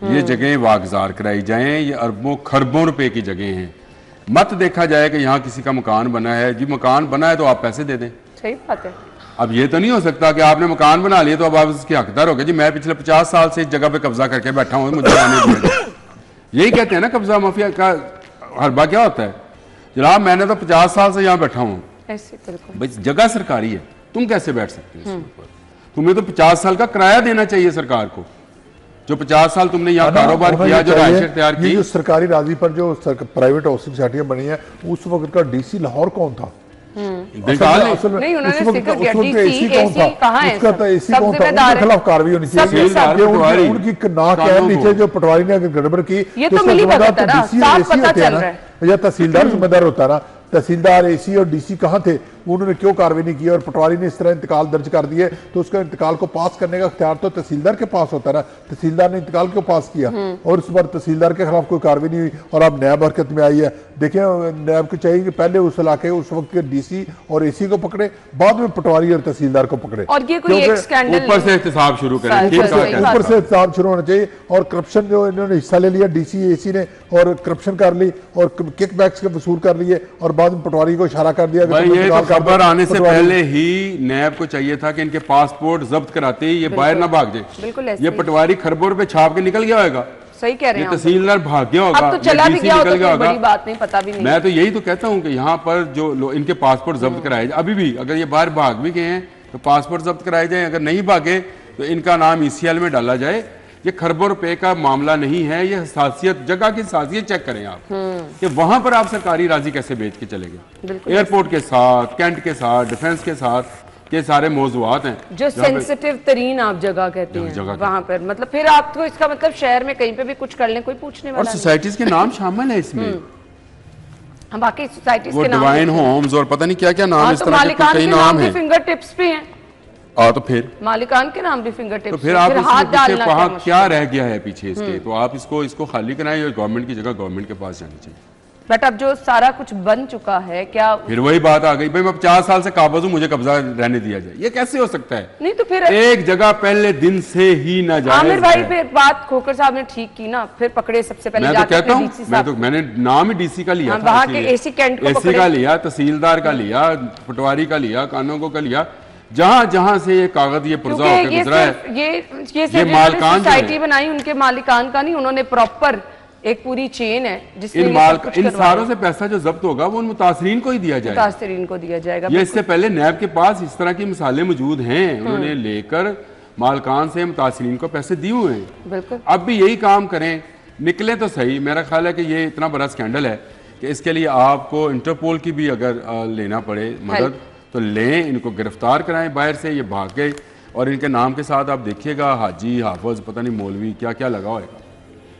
C: ये जगह वागजार कराई जाएं, ये अरबों खरबों रुपए की जगह हैं। मत देखा जाए कि यहाँ किसी का मकान बना है, जी मकान बना है तो आप पैसे दे दें।
A: सही बात है।
C: अब ये तो नहीं हो सकता कि आपने मकान बना लिया तो अब आप उसके हकदार हो गए, जी मैं पिछले 50 साल से इस जगह पे कब्जा करके बैठा हूँ, मुझे आने दिया। यही कहते हैं ना कब्जा माफिया का हरबा क्या होता है। जनाब मैंने तो 50 साल से यहाँ बैठा हूँ, भाई जगह सरकारी है, तुम कैसे बैठ सकते हो? तुम्हें तो 50 साल का किराया देना चाहिए सरकार को। जो 50 साल तुमने यहाँ कारोबार किया, जो राइश इख्तियार की,
B: जो सरकारी राजी पर जो प्राइवेट हाउसिंग सोसाइटियां बनी है, उस वक्त का डीसी लाहौर कौन था?
A: नहीं, उन्होंने जिक्र किया डीसी एसी कहाँ है,
B: उसका तो एसी कौन था? उनके खिलाफ कार्रवाई होनी चाहिए। उनकी नाक है नीचे, जो पटवारी ने अगर गड़बड़ की
A: ये तो मिली भगत है ना, साफ पता चल रहा है।
B: या तहसीलदार जिम्मेदार होता ना, तहसीलदार एसी और डीसी कहाँ थे? उन्होंने क्यों कार्रवाई नहीं की? और पटवारी ने इस तरह इंतकाल दर्ज कर दिए तो उसका इंतकाल को पास करने का इख्तियार तो तहसीलदार के पास होता है ना। तहसीलदार ने इंतकाल क्यों पास किया? और इस बार तहसीलदार के खिलाफ कोई कार्रवाई नहीं हुई और अब नैब हरकत में आई है। देखिए नैब को चाहिए कि पहले उस इलाके उस वक्त के डीसी और एसी को पकड़े, बाद में पटवारी और तहसीलदार को पकड़े,
A: और ये कोई एक स्कैंडल
C: ऊपर से एहतसाब शुरू करें,
B: ऊपर से एहतसाब शुरू होना चाहिए। और करप्शन जो इन्होंने हिस्सा ले लिया डीसी एसी ने, और करप्शन कर ली और किक बैक्स के वसूल कर लिए, और बाद में पटवारी को इशारा कर दिया।
C: ये तो खबर आने से पहले ही नैब को चाहिए था कि इनके पासपोर्ट जब्त कराते ही ये बाहर ना भाग जाए। ये पटवारी खरबों रुपए छाप के निकल गया होगा।
A: सही कह रहे हैं,
C: तहसीलदार भाग गया होगा,
A: अब तो चला भी गया होगा, कोई बड़ी बात नहीं, पता भी नहीं।
C: मैं तो यही तो कहता हूँ कि यहाँ पर जो इनके पासपोर्ट जब्त कराए जाए, अभी भी अगर ये बाहर भाग भी गए हैं तो पासपोर्ट जब्त कराए जाए, अगर नहीं भागे तो इनका नाम ECL में डाला जाए। ये खरबों रुपए का मामला नहीं है, ये हसासियत, जगह की हसासियत चेक करें आप कि वहां पर आप सरकारी राजी कैसे बेच के चले गए। एयरपोर्ट के साथ, कैंट के साथ, डिफेंस के साथ, ये सारे मौजूआत हैं
A: जो सेंसिटिव तरीन आप जगह कहते हैं वहां पर, मतलब फिर आपको इसका मतलब शहर में कहीं पे भी कुछ कर लें कोई पूछने वाला नहीं।
C: और सोसाइटीज के नाम शामिल है इसमें,
A: बाकी सोसाइटीज के नाम,
C: डिवाइन होम्स और पता नहीं क्या क्या नाम, इस तरह के कई नाम हैं।
A: फिंगर टिप्स भी हैं,
C: तो फिर
A: मालिकान के नाम भी फिंगर टिप्स,
C: तो फिर आप इसके पीछे कहाँ क्या रह गया है पीछे इसके, तो आप इसको खाली कराएं और गवर्नमेंट की जगह गवर्नमेंट के पास जानी चाहिए।
A: बट अब जो सारा कुछ बन चुका है, क्या
C: फिर वही बात आ गई, भाई मैं 50 साल से काबज हूं, मुझे कब्जा रहने दिया जाए, ये कैसे हो सकता है?
A: नहीं तो फिर
C: एक जगह पहले दिन से ही ना जाए।
A: आमिर भाई फिर बात खोकर साहब ने ठीक की ना, फिर पकड़े सबसे पहले।
C: मैं तो कहता हूं, मैंने नाम ही डीसी का लिया,
A: वहां के एसी कैंट को
C: एसी का लिया, तहसीलदार का लिया, पटवारी का लिया, कानूनों का लिया, जहां जहां से ये कागज ये पुर्जा होकर गुजरा है।
A: ये मालिकान सोसाइटी बनाई उनके मालिकान का नहीं, उन्होंने प्रॉपर एक पूरी चेन है जिसमें
C: इन सारों से पैसा जो जब्त होगा वो उन मुतासरीन को ही दिया जाएगा,
A: मुतासरीन को दिया जाएगा।
C: ये इससे पहले नैब के पास इस तरह की मिसालें मौजूद हैं, उन्होंने लेकर मालकान से मुतासरीन को पैसे दिए हुए हैं।
A: बिल्कुल,
C: अब भी यही काम करें, निकले तो सही। मेरा ख्याल है कि ये इतना बड़ा स्कैंडल है कि इसके लिए आपको इंटरपोल की भी अगर लेना पड़े मदद तो लें, इनको गिरफ्तार कराएं बाहर से, ये भाग गए। और इनके नाम के साथ आप देखिएगा हाजी, हाफज, पता नहीं मौलवी क्या क्या लगा होगा।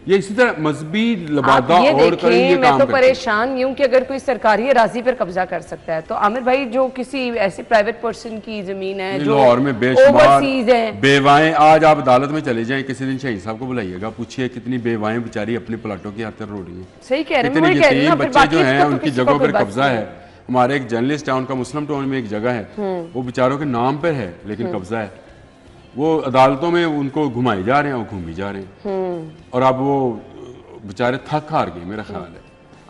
C: ये इसी तरह मजहबी लबादा और करें ये काम।
A: मैं तो परेशान यूं कि अगर कोई सरकारी अराजी पर कब्जा कर सकता है तो आमिर भाई जो किसी ऐसी प्राइवेट पर्सन की जमीन है जो
C: लाहौर में बेशुमार बेवाएं, आज आप अदालत में चले जाएं, किसी दिन शहीद साहब को बुलाइएगा, पूछिए कितनी बेवाएं बेचारी अपने प्लाटों की खातिर रो रही है।
A: सही कह रहे हैं,
C: कितने बच्चे जो हैं उनकी जगहों पर कब्जा है। हमारे एक जर्नलिस्ट है, उनका मुस्लिम टाउन में एक जगह है, वो बेचारों के नाम पर है लेकिन कब्जा है। वो अदालतों में उनको घुमाए जा रहे हैं, वो घूमी जा रहे हैं, और अब वो बेचारे थक हार गए मेरा ख्याल है।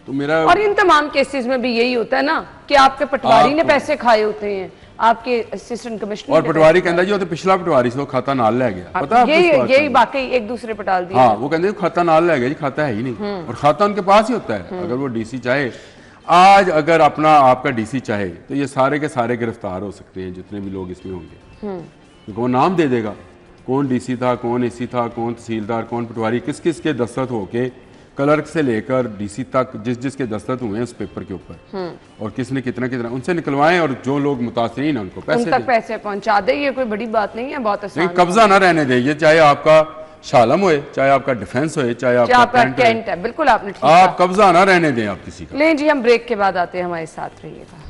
C: तो मेरा
A: और इन तमाम केसेस में भी यही होता है ना कि आपके पटवारी ने पैसे खाए होते हैं, आपके असिस्टेंट कमिश्नर,
C: और पटवारी कहता जी वो तो पिछला पटवारी से वो खाता नाल ले गया, पता है
A: यही बाकी एक दूसरे पर डाल दिया।
C: हाँ, वो कहते खाता नाल ले गया जी, खाता है ही नहीं, और खाता उनके पास ही होता है। अगर वो डीसी चाहे, आज अगर अपना आपका डीसी चाहे तो ये सारे के सारे गिरफ्तार हो सकते हैं जितने भी लोग इसमें होंगे, क्योंकि वो नाम दे देगा कौन डीसी था, कौन एसी था, कौन तहसीलदार, कौन पटवारी, किस किस के दस्तखत होके क्लर्क से लेकर डीसी तक जिसके दस्तखत हुए हैं उस पेपर के ऊपर और किसने कितना कितना उनसे निकलवाएं और जो लोग मुतासरीन हैं उनको पैसे
A: उन तक पैसे पहुंचा दे। ये कोई बड़ी बात नहीं है, बहुत आसान।
C: कब्जा ना रहने दें, चाहे आपका शालम होए, चाहे आपका डिफेंस होए, चाहे आपका
A: कैंट है। बिल्कुल आपने ठीक
C: आप कब्जा ना रहने दें आप किसी का।
A: लें जी, हम ब्रेक के बाद आते हैं, हमारे साथ रहिएगा।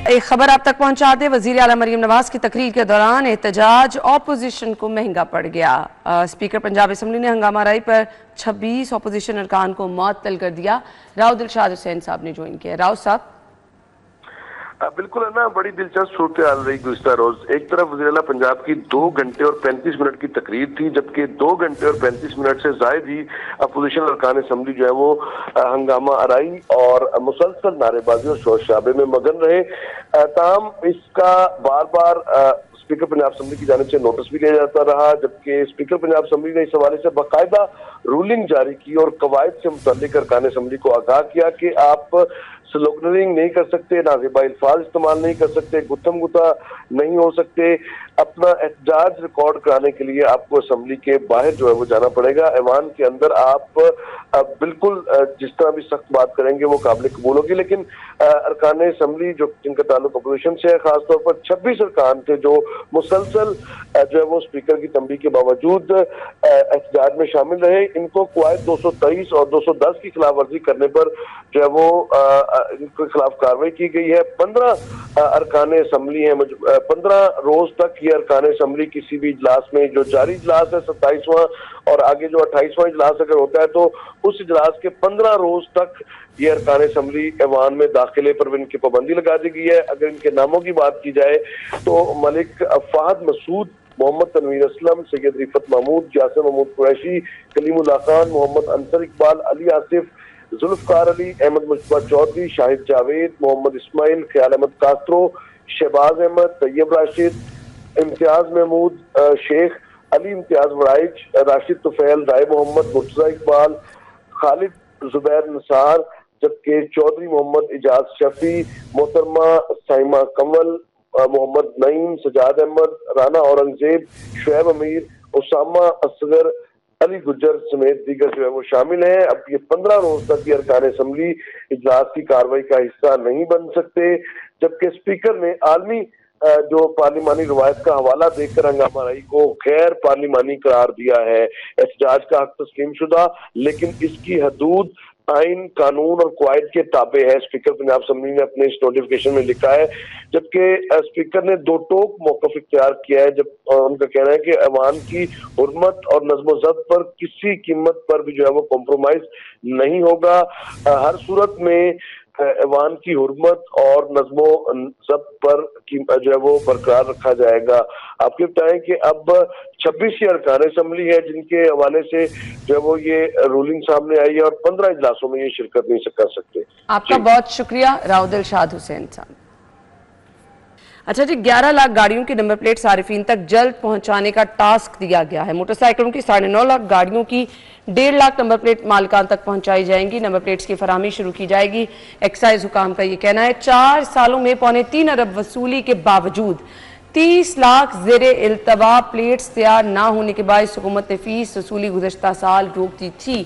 A: एक खबर आप तक पहुंचा दे। वजीर आला मरीम नवाज की तकरीर के दौरान एहतजाज ऑपोजिशन को महंगा पड़ गया। स्पीकर पंजाब असम्बली ने हंगामा आराई पर 26 ऑपोजिशन अरकान को मुअत्तल कर दिया। राव दिलशाद हुसैन साहब ने ज्वाइन किया। राव साहब,
D: बिल्कुल है ना, बड़ी दिलचस्प सूरत हाल रही गुज़िश्ता रोज। एक तरफ वज़ीर आला पंजाब की 2 घंटे और 35 मिनट की तकरीर थी, जबकि 2 घंटे और 35 मिनट से जायद ही अपोजिशन अरकान असम्बली जो है वो हंगामा आराई और मुसलसल नारेबाजी और शोर शराबे में मगन रहे। ताहम इसका बार बार स्पीकर पंजाब असम्बली की जानिब से नोटिस भी लिया जाता रहा, जबकि स्पीकर पंजाब असम्बली ने इस हवाले से बाकायदा रूलिंग जारी की और कवायद से मुताल्लिक अरकान असम्बली को आगाह किया कि आप स्लोगनरिंग नहीं कर सकते, नाज़ेबा अल्फाज इस्तेमाल नहीं कर सकते, गुत्थम गुत्ता नहीं हो सकते। अपना एहतजाज रिकॉर्ड कराने के लिए आपको असम्बली के बाहर जो है वो जाना पड़ेगा। ऐवान के अंदर आप बिल्कुल जिस तरह भी सख्त बात करेंगे वो काबिल कबूल होगी, लेकिन अरकान असम्बली जो जिनका ताल्लुक अपोजिशन से है, खासतौर पर 26 अरकान थे जो मुसलसल जो है वो स्पीकर की तंबीह के बावजूद एहतजाज में शामिल रहे। इनको क्वायद 223 और 210 की खिलाफ वर्जी करने पर जो है वो इनके खिलाफ कार्रवाई की गई है। 15 अरकान असम्बली है, 15 रोज तक ये अरकान असम्बली किसी भी इजलास में, जो जारी इजलास है 27वां और आगे जो 28वां इजलास अगर होता है तो उस इजलास के 15 रोज तक ये अरकान असम्बली ऐवान में दाखिले पर इनकी पाबंदी लगा दी गई है। अगर इनके नामों की बात की जाए तो मलिक फहद मसूद, मोहम्मद तनवीर असलम, सैयद रिफत महमूद, यासिर महमूद कुरैशी, कलीमुल्लाह खान, मोहम्मद अंसर इकबाल, अली आसिफ, जुल्फकार अली, अहमद मुश्तबा चौधरी, शाहिद जावेद, मोहम्मद इस्माइल, ख्याल अहमद कास्त्रो, शहबाज अहमद, तैयब राशिद, इम्तियाज महमूद शेख, अली इम्तियाज वराइज, राशिद तुफैल, राय मोहम्मद, मुर्तजा इकबाल, खालिद जुबैर निसार, जबकि चौधरी मोहम्मद इजाज शफी, मोहतरमा साइमा कंवल, मोहम्मद नईम, सजाद अहमद, राना औरंगजेब, शुएब अमीर, उसामा असगर, अली गुज्जर समेत दीगर जो है वो शामिल हैं। अब ये 15 रोज तक ये अरकान असम्बली इजलास की कार्रवाई का हिस्सा नहीं बन सकते, जबकि स्पीकर ने आलमी जो पार्लिमानी रवायत का हवाला देकर हंगामा आराई को गैर पार्लिमानी करार दिया है। एहतजाज का हक तस्लीम शुदा, लेकिन इसकी हदूद आइन, कानून और क्वायद के ताबे है। स्पीकर पंजाब असम्बली ने अपने इस नोटिफिकेशन में लिखा है, जबकि स्पीकर ने दो टोक मौकफ इख्तियार किया है। जब उनका कहना है कि ऐवान की हुर्मत और नज़्म ज़ब्त पर किसी कीमत पर भी जो है वो कॉम्प्रोमाइज नहीं होगा। हर सूरत में ऐवान की हुर्मत और नज़्मो ज़ब्त पर जो है वो बरकरार रखा जाएगा। आपके बताएं कि अब 26 ही अरकान असम्बली है जिनके हवाले से जो है वो ये रूलिंग सामने आई है और 15 इजलासों में ये शिरकत नहीं कर सकते।
A: आपका बहुत शुक्रिया राव दिलशाद हुसैन साहब। अच्छा जी, 11 लाख गाड़ियों की नंबर प्लेट सारिफीन तक जल्द पहुंचाने का टास्क दिया गया है। मोटरसाइकिलों की 9.5 लाख, गाड़ियों की 1.5 लाख नंबर प्लेट मालिकान तक पहुंचाई जाएंगी। नंबर प्लेट्स की फराहमी शुरू की जाएगी। एक्साइज हुकाम का ये कहना है 4 सालों में 3.25 अरब वसूली के बावजूद 30 लाख ज़ेरे इल्तवा प्लेट्स तैयार ना होने के बाद हुकूमत ने फीस वसूली गुज़श्ता साल रोक दी थी।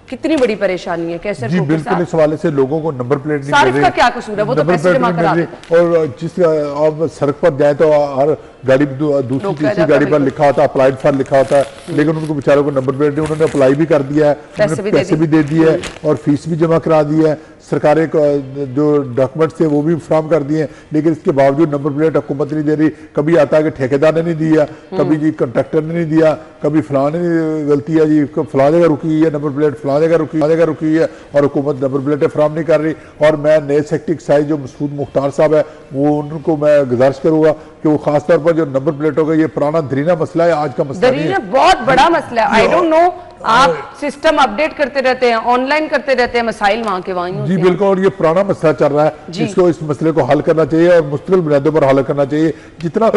A: कितनी बड़ी परेशानी है। कैसे
B: जी बिल्कुल, इस हवाले से लोगों को नंबर प्लेट नहीं
A: सारिफ का क्या कसूर है, वो तो पैसे जमा करा देते।
B: और जिस आप सड़क पर जाए तो हर गाड़ी दूसरी तीसरी गाड़ी पर लिखा होता है अप्लाइड फॉर लिखा होता है, लेकिन उनको बेचारों को नंबर प्लेट नहीं। उन्होंने अप्लाई भी कर दिया है, पैसे भी दे दिए है और फीस भी जमा करा दी है। सरकारें जो डॉक्यूमेंट्स थे वो भी फ्राहम कर दिए हैं, लेकिन इसके बावजूद नंबर प्लेट हुकूमत नहीं दे रही। कभी आता है कि ठेकेदार ने नहीं दिया, कभी जी कंट्रैक्टर ने नहीं दिया, कभी फलां ने गलती है जी फलां जगह रुकी है नंबर प्लेट, फलां जगह रुकी है और हुकूमत नंबर प्लेटें फ्राहम नहीं कर रही। और मैं नए सेक्रेटरी एक्साइज जो मसूद मुख्तार साहब है वो उनको मैं गुजारिश करूंगा कि वो खासतौर पर जो नंबर प्लेटों का ये पुराना दरीना मसला है, आज का मसला नहीं है,
A: बहुत बड़ा मसला है। आई डोंट नो, आप सिस्टम अपडेट करते रहते हैं, ऑनलाइन करते रहते हैं, मसाइल वहां के वहीं
B: जी बिल्कुल। और ये पुराना मसला चल रहा है, इसको इस मसले को हल करना चाहिए और मुस्तकिल बुनियादों पर हल करना चाहिए। जितना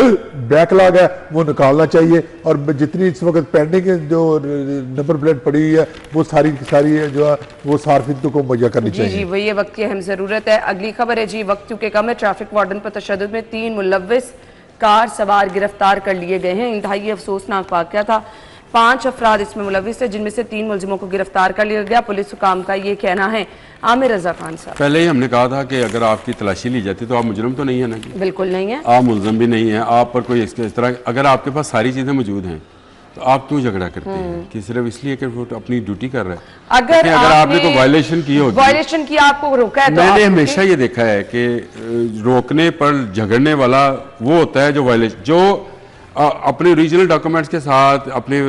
B: बैकलॉग है वो निकालना चाहिए और जितनी इस वक्त पेंडिंग जो नंबर प्लेट पड़ी हुई है वो सारी जो है वो सार्फिन को मुहैया करनी चाहिए।
A: जी वही वक्त की अहम जरूरत है। अगली खबर है जी, वक्त चूंकि कम है, ट्रैफिक वार्डन पर तशद्दुद में 3 मुलव्विस कार सवार गिरफ्तार कर लिए गए हैं। इंतहाई अफसोसनाक वाकया था। 5 अफराद इसमें मुलविस है, जिनमें से 3 मुलजिमों को गिरफ्तार कर लिया गया। पुलिस हुकाम का ये कहना है। आमिर रजा खान साहब,
C: पहले ही हमने कहा था कि अगर आपकी तलाशी ली जाती तो आप मुजरिम तो नहीं है ना जी,
A: बिल्कुल नहीं है,
C: आप मुलजम भी नहीं है, आप पर कोई इस तरह, अगर आपके पास सारी चीज़ें मौजूद हैं तो आप क्यों झगड़ा करते हैं कि सिर्फ इसलिए कि वो अपनी ड्यूटी कर रहा है।
A: अगर
C: आपने कोई वायलेशन की होगी,
A: वायलेशन किया, आपको रोका है, तो
C: मैंने हमेशा ये देखा है कि रोकने पर झगड़ने वाला वो होता है जो वायलेशन, जो अपने रीजनल डॉक्यूमेंट्स के साथ, अपने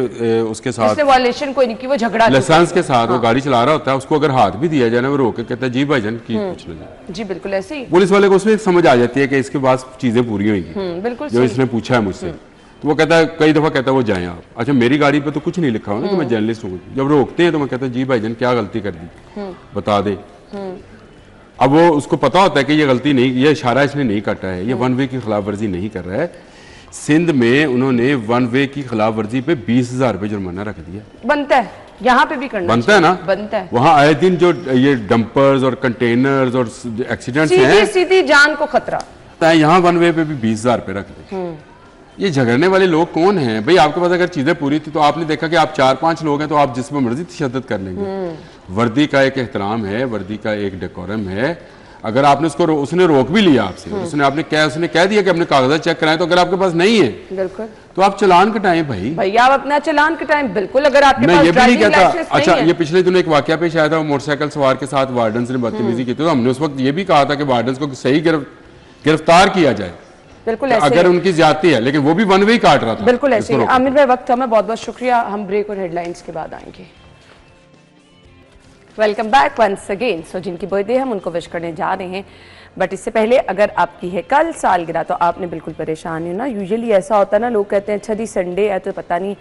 C: उसके साथ
A: वायलेशन कोई नहीं की, वो झगड़ा
C: लाइसेंस के साथ वो गाड़ी चला रहा होता है, उसको अगर हाथ भी दिया जाए ना, वो रोक के कहता है जी भाईजान की कुछ नहीं।
A: जी बिल्कुल ऐसे ही
C: पुलिस वाले को उसमें समझ आ जाती है कि इसके पास चीजें पूरी होंगी,
A: बिल्कुल
C: जो इसने पूछा है मुझसे। तो वो कहता है, कई दफा कहता है वो जाएं आप। अच्छा, मेरी गाड़ी पे तो कुछ नहीं लिखा हुआ ना कि मैं जर्नलिस्ट हूँ। जब रोकते हैं तो मैं कहता हूँ जी भाईजान क्या गलती कर दी, बता दे। अब वो उसको पता होता है कि ये गलती नहीं, ये इशारा इसने नहीं काटा है, ये वन वे की खिलाफ वर्जी नहीं कर रहा है। सिंध में उन्होंने वन वे की खिलाफ वर्जी पे 20,000 रुपए जुर्माना रख दिया।
A: बनता है, यहाँ पे भी करना
C: बनता है ना,
A: बनता है।
C: वहाँ आए दिन जो ये डंपर्स और कंटेनर्स और एक्सीडेंट्स हैं,
A: सीधी जान को खतरा,
C: यहाँ वन वे पे भी 20,000 रुपए रख दे। ये झगड़ने वाले लोग कौन हैं भाई? आपके पास अगर चीजें पूरी थी तो आपने देखा कि आप 4-5 लोग हैं तो आप जिसमें मर्जी तशद्दुद कर लेंगे। वर्दी का एक एहतराम है, वर्दी का एक डेकोरम है। अगर आपने उसने रोक भी लिया आपसे, उसने कह दिया कि अपने कागजात चेक कराएं, तो अगर आपके पास नहीं है
A: बिल्कुल
C: तो आप चलान कटाएं भाई।
A: भैया आप अपना चलान कटाएं, बिल्कुल। अगर आपके
C: मैं
A: पास
C: ये भी नहीं कहता। अच्छा,
A: है।
C: ये पिछले दिनों एक वाकया पेश आया था, मोटरसाइकिल सवार के साथ वार्डन ने बदतमीजी की थी, तो हमने उस वक्त ये भी कहा था कि वार्डन को सही गिरफ्तार किया जाए,
A: बिल्कुल
C: अगर उनकी ज्यादती है, लेकिन वो भी वन वे ही काट रहा था।
A: बिल्कुल ऐसे। आमिर भाई, वक्त हमें बहुत बहुत शुक्रिया। हम ब्रेक और हेडलाइंस के बाद आएंगे। Welcome back once again. So जिनकी बर्थडे हम उनको विश करने जा रहे हैं, बट इससे पहले अगर आपकी है कल सालगिरह तो आपने बिल्कुल परेशान हो ना। यूजुअली ऐसा होता है ना, लोग कहते हैं अच्छा जी संडे है तो पता नहीं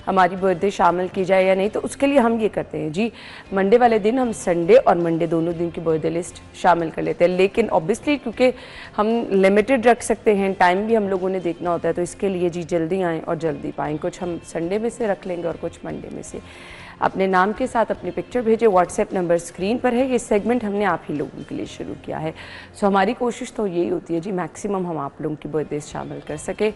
A: हमारी बर्थडे शामिल की जाए या नहीं, तो उसके लिए हम ये करते हैं जी, मंडे वाले दिन हम संडे और मंडे दोनों दिन की बर्थडे लिस्ट शामिल कर लेते हैं। लेकिन ऑब्वियसली क्योंकि हम लिमिटेड रख सकते हैं, टाइम भी हम लोगों ने देखना होता है, तो इसके लिए जी जल्दी आएँ और जल्दी पाएँ। कुछ हम संडे में से रख लेंगे और कुछ मंडे में से। अपने नाम के साथ अपनी पिक्चर भेजें। व्हाट्सएप नंबर स्क्रीन पर है। ये सेगमेंट हमने आप ही लोगों के लिए शुरू किया है। सो हमारी कोशिश तो यही होती है जी, मैक्सिमम हम आप लोगों की बर्थडे शामिल कर सके।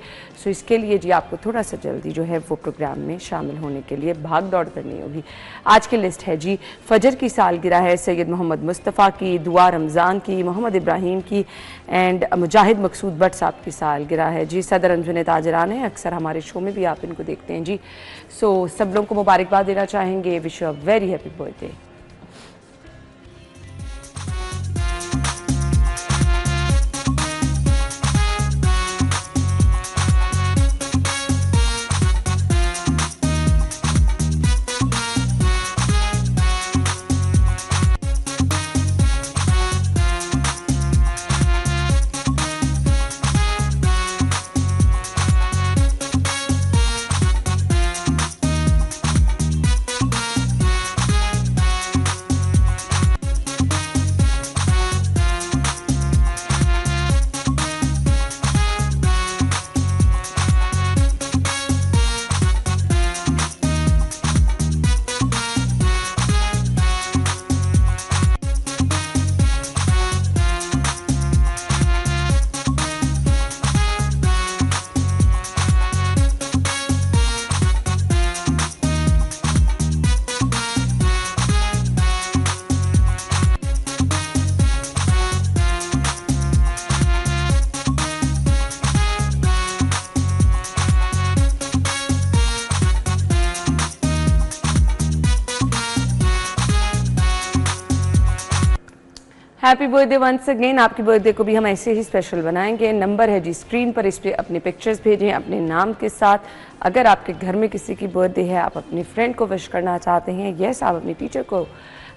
A: सो इसके लिए जी आपको थोड़ा सा जल्दी जो है वो प्रोग्राम में शामिल होने के लिए भाग दौड़ करनी होगी। आज की लिस्ट है जी, फजर की सालगिरह है सैयद मोहम्मद मुस्तफ़ा की, दुआ रमज़ान की, मोहम्मद इब्राहिम की एंड मुजाहिद मकसूद भट्ट साहब की सालगिरह है जी। सदर अंजुमन ताजरान है, अक्सर हमारे शो में भी आप इनको देखते हैं जी। सो सब लोगों को मुबारकबाद देना चाहेंगे। Wish you a very happy birthday. Happy birthday once again. आपकी बर्थडे को भी हम ऐसे ही स्पेशल बनाएंगे। नंबर है जी स्क्रीन पर, इस पर अपने पिक्चर्स भेजें अपने नाम के साथ। अगर आपके घर में किसी की बर्थडे है, आप अपने फ्रेंड को विश करना चाहते हैं, यस आप अपनी टीचर को,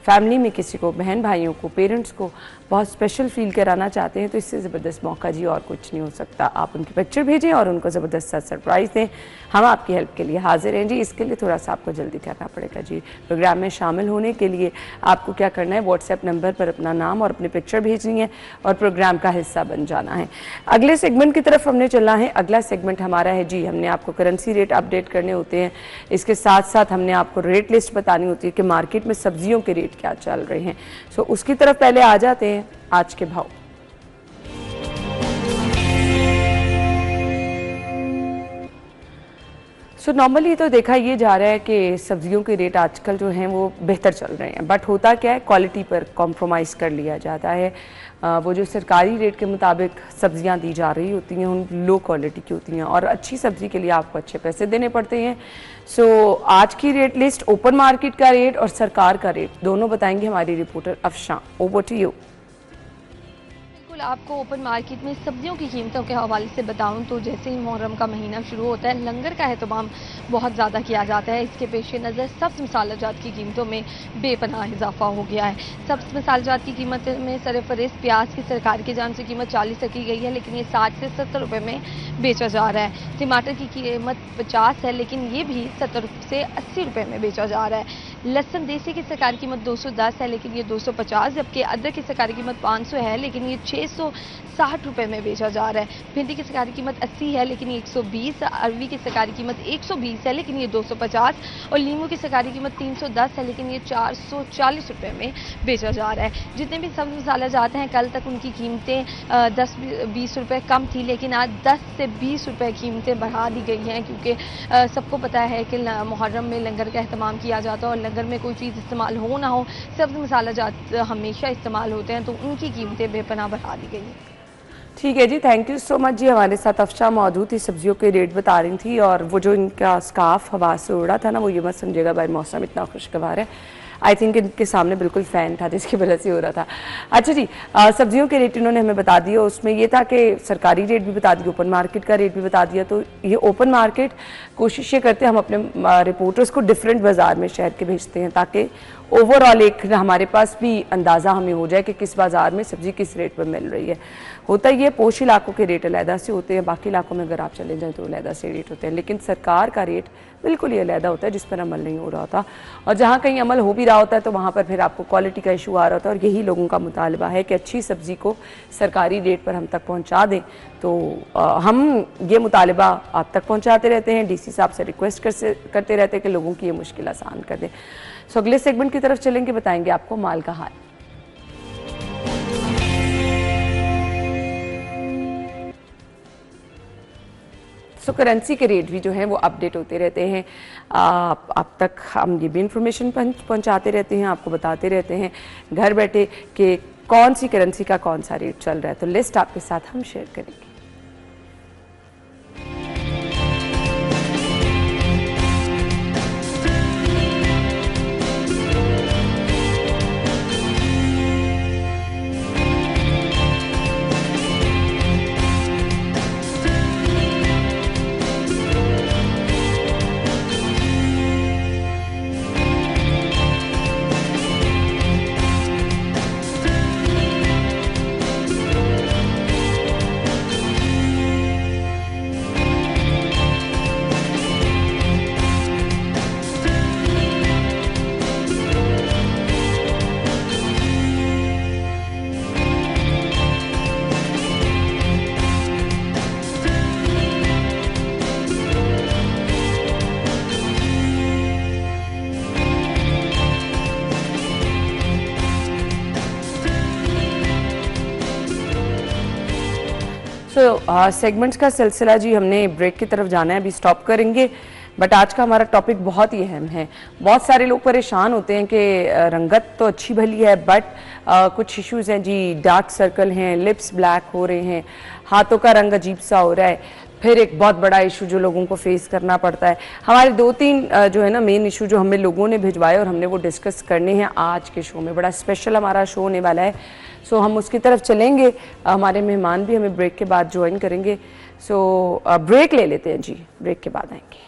A: फैमिली में किसी को, बहन भाइयों को, पेरेंट्स को बहुत स्पेशल फील कराना चाहते हैं, तो इससे ज़बरदस्त मौका जी और कुछ नहीं हो सकता। आप उनकी पिक्चर भेजें और उनको ज़बरदस्त सा सरप्राइज़ दें। हम आपकी हेल्प के लिए हाजिर हैं जी। इसके लिए थोड़ा सा आपको जल्दी करना पड़ेगा जी। प्रोग्राम में शामिल होने के लिए आपको क्या करना है, व्हाट्सएप नंबर पर अपना नाम और अपनी पिक्चर भेजनी है और प्रोग्राम का हिस्सा बन जाना है। अगले सेगमेंट की तरफ हमने चलना है। अगला सेगमेंट हमारा है जी, हमने आपको करेंसी रेट अपडेट करने होते हैं, इसके साथ साथ हमने आपको रेट लिस्ट बतानी होती है कि मार्केट में सब्जियों के रेट क्या चल रहे हैं। सो उसकी तरफ पहले आ जाते हैं। आज के भाव सो नॉर्मली तो देखा ये जा रहा है कि सब्जियों के रेट आजकल जो हैं वो बेहतर चल रहे हैं, बट होता क्या है क्वालिटी पर कॉम्प्रोमाइज़ कर लिया जाता है। वो जो सरकारी रेट के मुताबिक सब्जियां दी जा रही होती हैं उन लो क्वालिटी की होती हैं और अच्छी सब्जी के लिए आपको अच्छे पैसे देने पड़ते हैं। सो आज की रेट लिस्ट, ओपन मार्केट का रेट और सरकार का रेट दोनों बताएंगे हमारी reporter Afshan. Over to you.
E: आपको ओपन मार्केट में सब्जियों की कीमतों के हवाले से बताऊं तो जैसे ही मुहर्रम का महीना शुरू होता है लंगर का एहतमाम बहुत ज़्यादा किया जाता है। इसके पेश नज़र सब्ज़ मसाला जात की कीमतों में बेपनाह इजाफा हो गया है। सब्ज़ मसाला जात की कीमत में सरफरेज प्याज की सरकार की जान से कीमत 40 रखी गई है, लेकिन ये 60 से 70 रुपये में बेचा जा रहा है। टमाटर की कीमत 50 है, लेकिन ये भी 70 से 80 रुपये में बेचा जा रहा है। लहसुन देसी की सरकारी कीमत 210 है, लेकिन ये 250, जबकि अदरक की सरकारी कीमत 500 है, लेकिन ये 660 रुपये में बेचा जा रहा है। भिंडी की सरकारी कीमत 80 है, लेकिन ये 120, अरवी की सरकारी कीमत 120 है, लेकिन ये 250 और लीमू की सरकारी कीमत 310 है, लेकिन ये 440 रुपये में बेचा जा रहा है। जितने भी सब्ज़ मसाला जाते हैं कल तक उनकी कीमतें 10-20 रुपये कम थी, लेकिन आज 10 से 20 रुपये कीमतें बढ़ा दी गई हैं, क्योंकि सबको पता है कि मुहर्रम में लंगर का एहतमाम किया जाता है और लंगर में कोई चीज़ इस्तेमाल हो ना हो सब्ज़ मसाला जात हमेशा इस्तेमाल होते हैं, तो उनकी कीमतें बेपनाह बढ़ा दी गई हैं।
A: ठीक है जी, थैंक यू सो मच जी। हमारे साथ अफशां मौजूद थी, सब्जियों के रेट बता रही थी और वो जो इनका स्कार्फ हवा से उड़ा था ना, वो ये मत समझिएगा भाई मौसम इतना खुशगवार है, आई थिंक इनके सामने बिल्कुल फ़ैन था जिसकी वजह से हो रहा था। अच्छा जी, सब्जियों के रेट इन्होंने हमें बता दिए, उसमें ये था कि सरकारी रेट भी बता दिया, ओपन मार्केट का रेट भी बता दिया। तो ये ओपन मार्केट कोशिश ये करते हैं हम अपने रिपोर्टर्स को डिफरेंट बाज़ार में शहर के भेजते हैं ताकि ओवरऑल एक हमारे पास भी अंदाज़ा हमें हो जाए कि किस बाज़ार में सब्ज़ी किस रेट पर मिल रही है। होता ये पोश इलाकों के रेट अलहदा से होते हैं, बाकी इलाकों में अगर आप चले जाएं तो अलहदा से रेट होते हैं, लेकिन सरकार का रेट बिल्कुल ही अलहदा होता है जिस पर अमल नहीं हो रहा होता। और जहाँ कहीं अमल हो भी रहा होता है तो वहाँ पर फिर आपको क्वालिटी का इशू आ रहा होता है और यही लोगों का मुतालबा है कि अच्छी सब्ज़ी को सरकारी रेट पर हम तक पहुँचा दें। तो हम ये मुतालबा आप तक पहुँचाते रहते हैं, DC साहब से रिक्वेस्ट करते रहते हैं कि लोगों की ये मुश्किल आसान कर दें। सो अगले सेगमेंट की तरफ चलेंगे, बताएंगे आपको माल का हाल। सो करेंसी के रेट भी जो है वो अपडेट होते रहते हैं, आप तक हम ये भी इंफॉर्मेशन पहुंचाते रहते हैं, आपको बताते रहते हैं घर बैठे कि कौन सी करेंसी का कौन सा रेट चल रहा है। तो लिस्ट आपके साथ हम शेयर करेंगे। सेगमेंट्स का सिलसिला जी हमने ब्रेक की तरफ जाना है, अभी स्टॉप करेंगे, बट आज का हमारा टॉपिक बहुत ही अहम है। बहुत सारे लोग परेशान होते हैं कि रंगत तो अच्छी भली है बट कुछ इश्यूज़ हैं जी, डार्क सर्कल हैं, लिप्स ब्लैक हो रहे हैं, हाथों का रंग अजीब सा हो रहा है। फिर एक बहुत बड़ा इशू जो लोगों को फेस करना पड़ता है, हमारे 2-3 जो है ना मेन इशू जो हमें लोगों ने भिजवाए और हमने वो डिस्कस करने हैं आज के शो में। बड़ा स्पेशल हमारा शो होने वाला है, सो हम उसकी तरफ चलेंगे। हमारे मेहमान भी हमें ब्रेक के बाद ज्वाइन करेंगे, सो ब्रेक ले लेते हैं जी, ब्रेक के बाद आएंगे।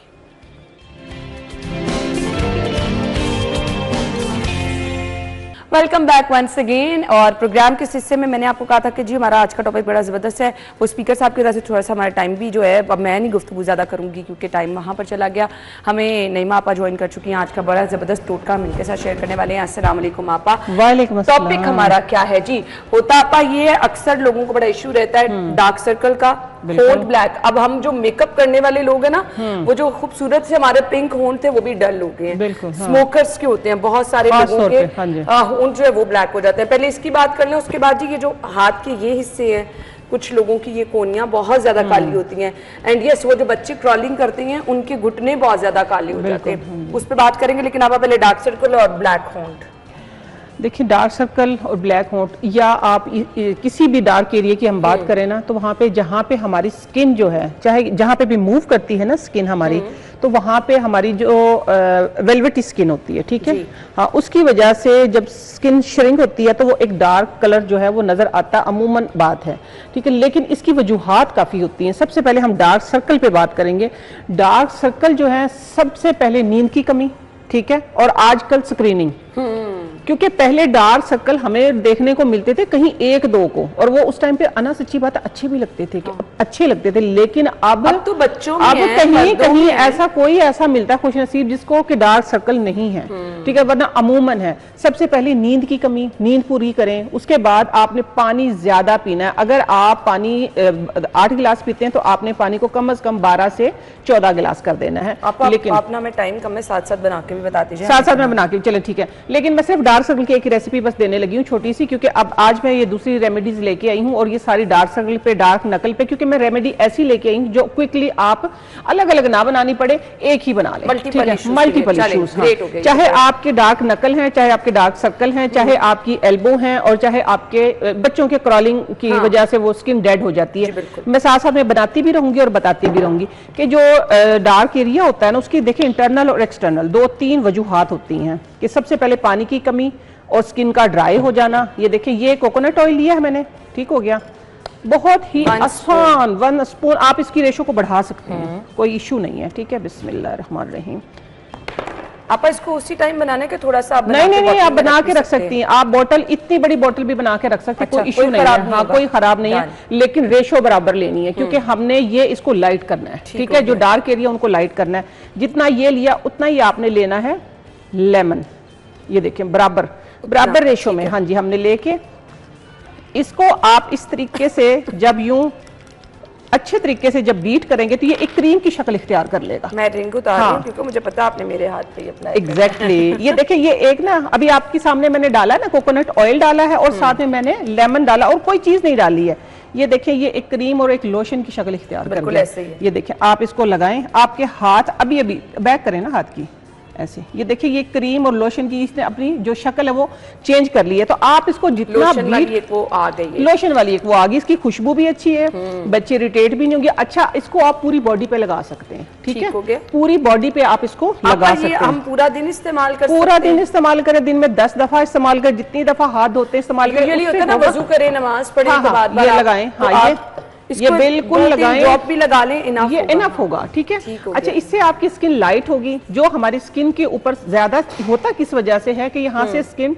A: Welcome back once again. और प्रोग्राम के हिस्से में मैंने आपको कहा था कि जी हमारा आज का टॉपिक बड़ा ज़बरदस्त है, वो स्पीकर साहब की वजह से थोड़ा सा हमारा टाइम भी जो है, अब मैं नहीं गुफ्तगू ज़्यादा करूँगी क्योंकि टाइम वहाँ पर चला गया। हमें नईमा आपा ज्वाइन कर चुकी हैं, आज का बड़ा ज़बरदस्त टोटका हम इनके साथ शेयर करने वाले हैं। अस्सलाम वालेकुम आपा।
F: वालेकुम अस्सलाम।
A: टॉपिक हमारा क्या है जी? होता आपा ये है, अक्सर लोगों को बड़ा इशू रहता है डार्क सर्कल का, होंठ ब्लैक। अब हम जो मेकअप करने वाले लोग हैं ना, वो जो खूबसूरत से हमारे पिंक होंठ थे वो भी डल हो गए हैं। स्मोकर्स के होते हैं बहुत सारे लोगों के होंठ जो है वो ब्लैक हो जाते हैं। पहले इसकी बात कर लें, उसके बाद जी ये जो हाथ के ये हिस्से हैं कुछ लोगों की ये कोनियां बहुत ज्यादा काली होती हैं। एंड यस, वो जो बच्चे क्रॉलिंग करते हैं उनके घुटने बहुत ज्यादा काले हो जाते हैं, उस पर बात करेंगे। लेकिन आप पहले डार्क सर्कल और ब्लैक होंठ।
F: देखिए, डार्क सर्कल और ब्लैक होंठ, या आप किसी भी डार्क एरिया की हम बात करें ना, तो वहाँ पे जहाँ पे हमारी स्किन जो है, चाहे जहाँ पे भी मूव करती है ना स्किन हमारी, तो वहाँ पे हमारी जो वेलवेटी स्किन होती है, ठीक है, हाँ, उसकी वजह से जब स्किन श्रिंक होती है तो वो एक डार्क कलर जो है वो नजर आता, अमूमन बात है, ठीक है। लेकिन इसकी वजूहात काफी होती हैं। सबसे पहले हम डार्क सर्कल पे बात करेंगे। डार्क सर्कल जो है, सबसे पहले नींद की कमी, ठीक है, और आजकल स्क्रीनिंग, क्योंकि पहले डार्क सर्कल हमें देखने को मिलते थे कहीं एक दो को, और वो उस टाइम पे अना सच्ची बात अच्छे भी लगते थे कि अच्छे लगते थे। लेकिन अब
A: तो बच्चों में
F: अब कहीं कहीं ऐसा कोई ऐसा मिलता है खुशनसीब जिसको कि डार्क सर्कल नहीं है, ठीक है, वरना अमूमन है। सबसे पहले नींद की कमी, नींद पूरी करें। उसके बाद आपने पानी ज्यादा पीना है। अगर आप पानी 8 गिलास पीते हैं तो आपने पानी को कम से कम 12 से 14 गिलास कर देना है।
A: लेकिन अपना मैं टाइम कम है, साथ साथ बना के भी बता दीजिए।
F: साथ साथ मैं बना के, चले ठीक है। लेकिन मैं सिर्फ डार्क सर्कल की एक रेसिपी बस देने लगी हूँ छोटी सी, क्योंकि अब आज मैं ये दूसरी रेमेडीज लेके आई हूँ, और ये सारी डार्क सर्कल पे, डार्क नकल पे, क्योंकि मैं रेमेडी ऐसी लेके आई हूँ जो क्विकली आप अलग अलग ना बनानी पड़े, एक ही बना लें, मल्टीपल इश्यूज। चाहे आपके डार्क नकल हैं, चाहे आपके डार्क सर्कल हैं, चाहे आपकी एल्बो हैं, और चाहे आपके बच्चों के क्रॉलिंग की वजह से वो स्किन डेड हो जाती है। मैं साथ साथ में बनाती भी रहूंगी और बताती भी रहूंगी कि जो डार्क एरिया होता है ना, उसकी देखिए इंटरनल और एक्सटर्नल 2-3 वजूहात होती हैं। कि सबसे पहले पानी की कमी और स्किन का ड्राई हो जाना। ये देखिए, ये कोकोनट ऑयल लिया है मैंने, ठीक हो गया, बहुत ही आसान 1 स्पून। आप इसकी रेशो को बढ़ा सकते हैं, कोई इशू नहीं है, ठीक है। बिस्मिल्लाहिर्रहमानिर्रहीम।
A: आप इसको उसी टाइम बनाने के थोड़ा सा
F: नहीं, आप बना के रख सकती हैं। आप बोतल, इतनी बड़ी बोतल भी बना के रख सकते हैं, कोई इशू नहीं है, हाँ, कोई खराब नहीं है। लेकिन रेशो बराबर लेनी है, क्योंकि हमने ये इसको लाइट करना है, ठीक है। जो डार्क एरिया उनको लाइट करना है। जितना ये लिया उतना ही आपने लेना है लेमन। ये देखें, बराबर रेशो में, हाँ जी, हमने लेके इसको आप इस तरीके से जब यूं अच्छे तरीके से जब बीट करेंगे तो ये एक क्रीम की शक्ल इख्तियार कर लेगा।
A: मैं रिंग उतार रही हूं, क्योंकि मुझे पता आपने मेरे हाथ पे ये अप्लाई
F: एग्जैक्टली ये देखिए, ये एक ना अभी आपके सामने मैंने डाला है ना, कोकोनट ऑयल डाला है और साथ में मैंने लेमन डाला, और कोई चीज नहीं डाली है। ये देखिए, ये एक क्रीम और एक लोशन की शक्ल इख्तियार कर गया। ये देखिए, आप इसको लगाएं, आपके हाथ अभी बैक करें ना हाथ की, ऐसे। ये देखिए, ये क्रीम और लोशन की इसने अपनी जो शक्ल है वो चेंज कर ली है। तो आप इसको जितना
A: लोशन वाली एक वो आ गई है,
F: लोशन वाली एक वो आ गई, इसकी खुशबू भी अच्छी है, बच्चे इरिटेट भी नहीं होंगे। अच्छा, इसको आप पूरी बॉडी पे लगा सकते हैं, ठीक है, पूरी बॉडी पे आप इसको लगा सकते हैं।
A: हम पूरा दिन इस्तेमाल कर सकते हैं,
F: पूरा दिन इस्तेमाल करें, दिन में 10 दफा इस्तेमाल करें, जितनी दफा हाथ धोते हैं इस्तेमाल करें,
A: वजू करें, नमाज पढ़े के बाद
F: ये लगाएं। हाँ, ये बिल्कुल लगाएं,
A: ड्रॉप भी लगा लें,
F: ये इनफ होगा, ठीक है। अच्छा, इससे आपकी स्किन लाइट होगी। जो हमारी स्किन के ऊपर ज्यादा होता किस वजह से है कि यहाँ से स्किन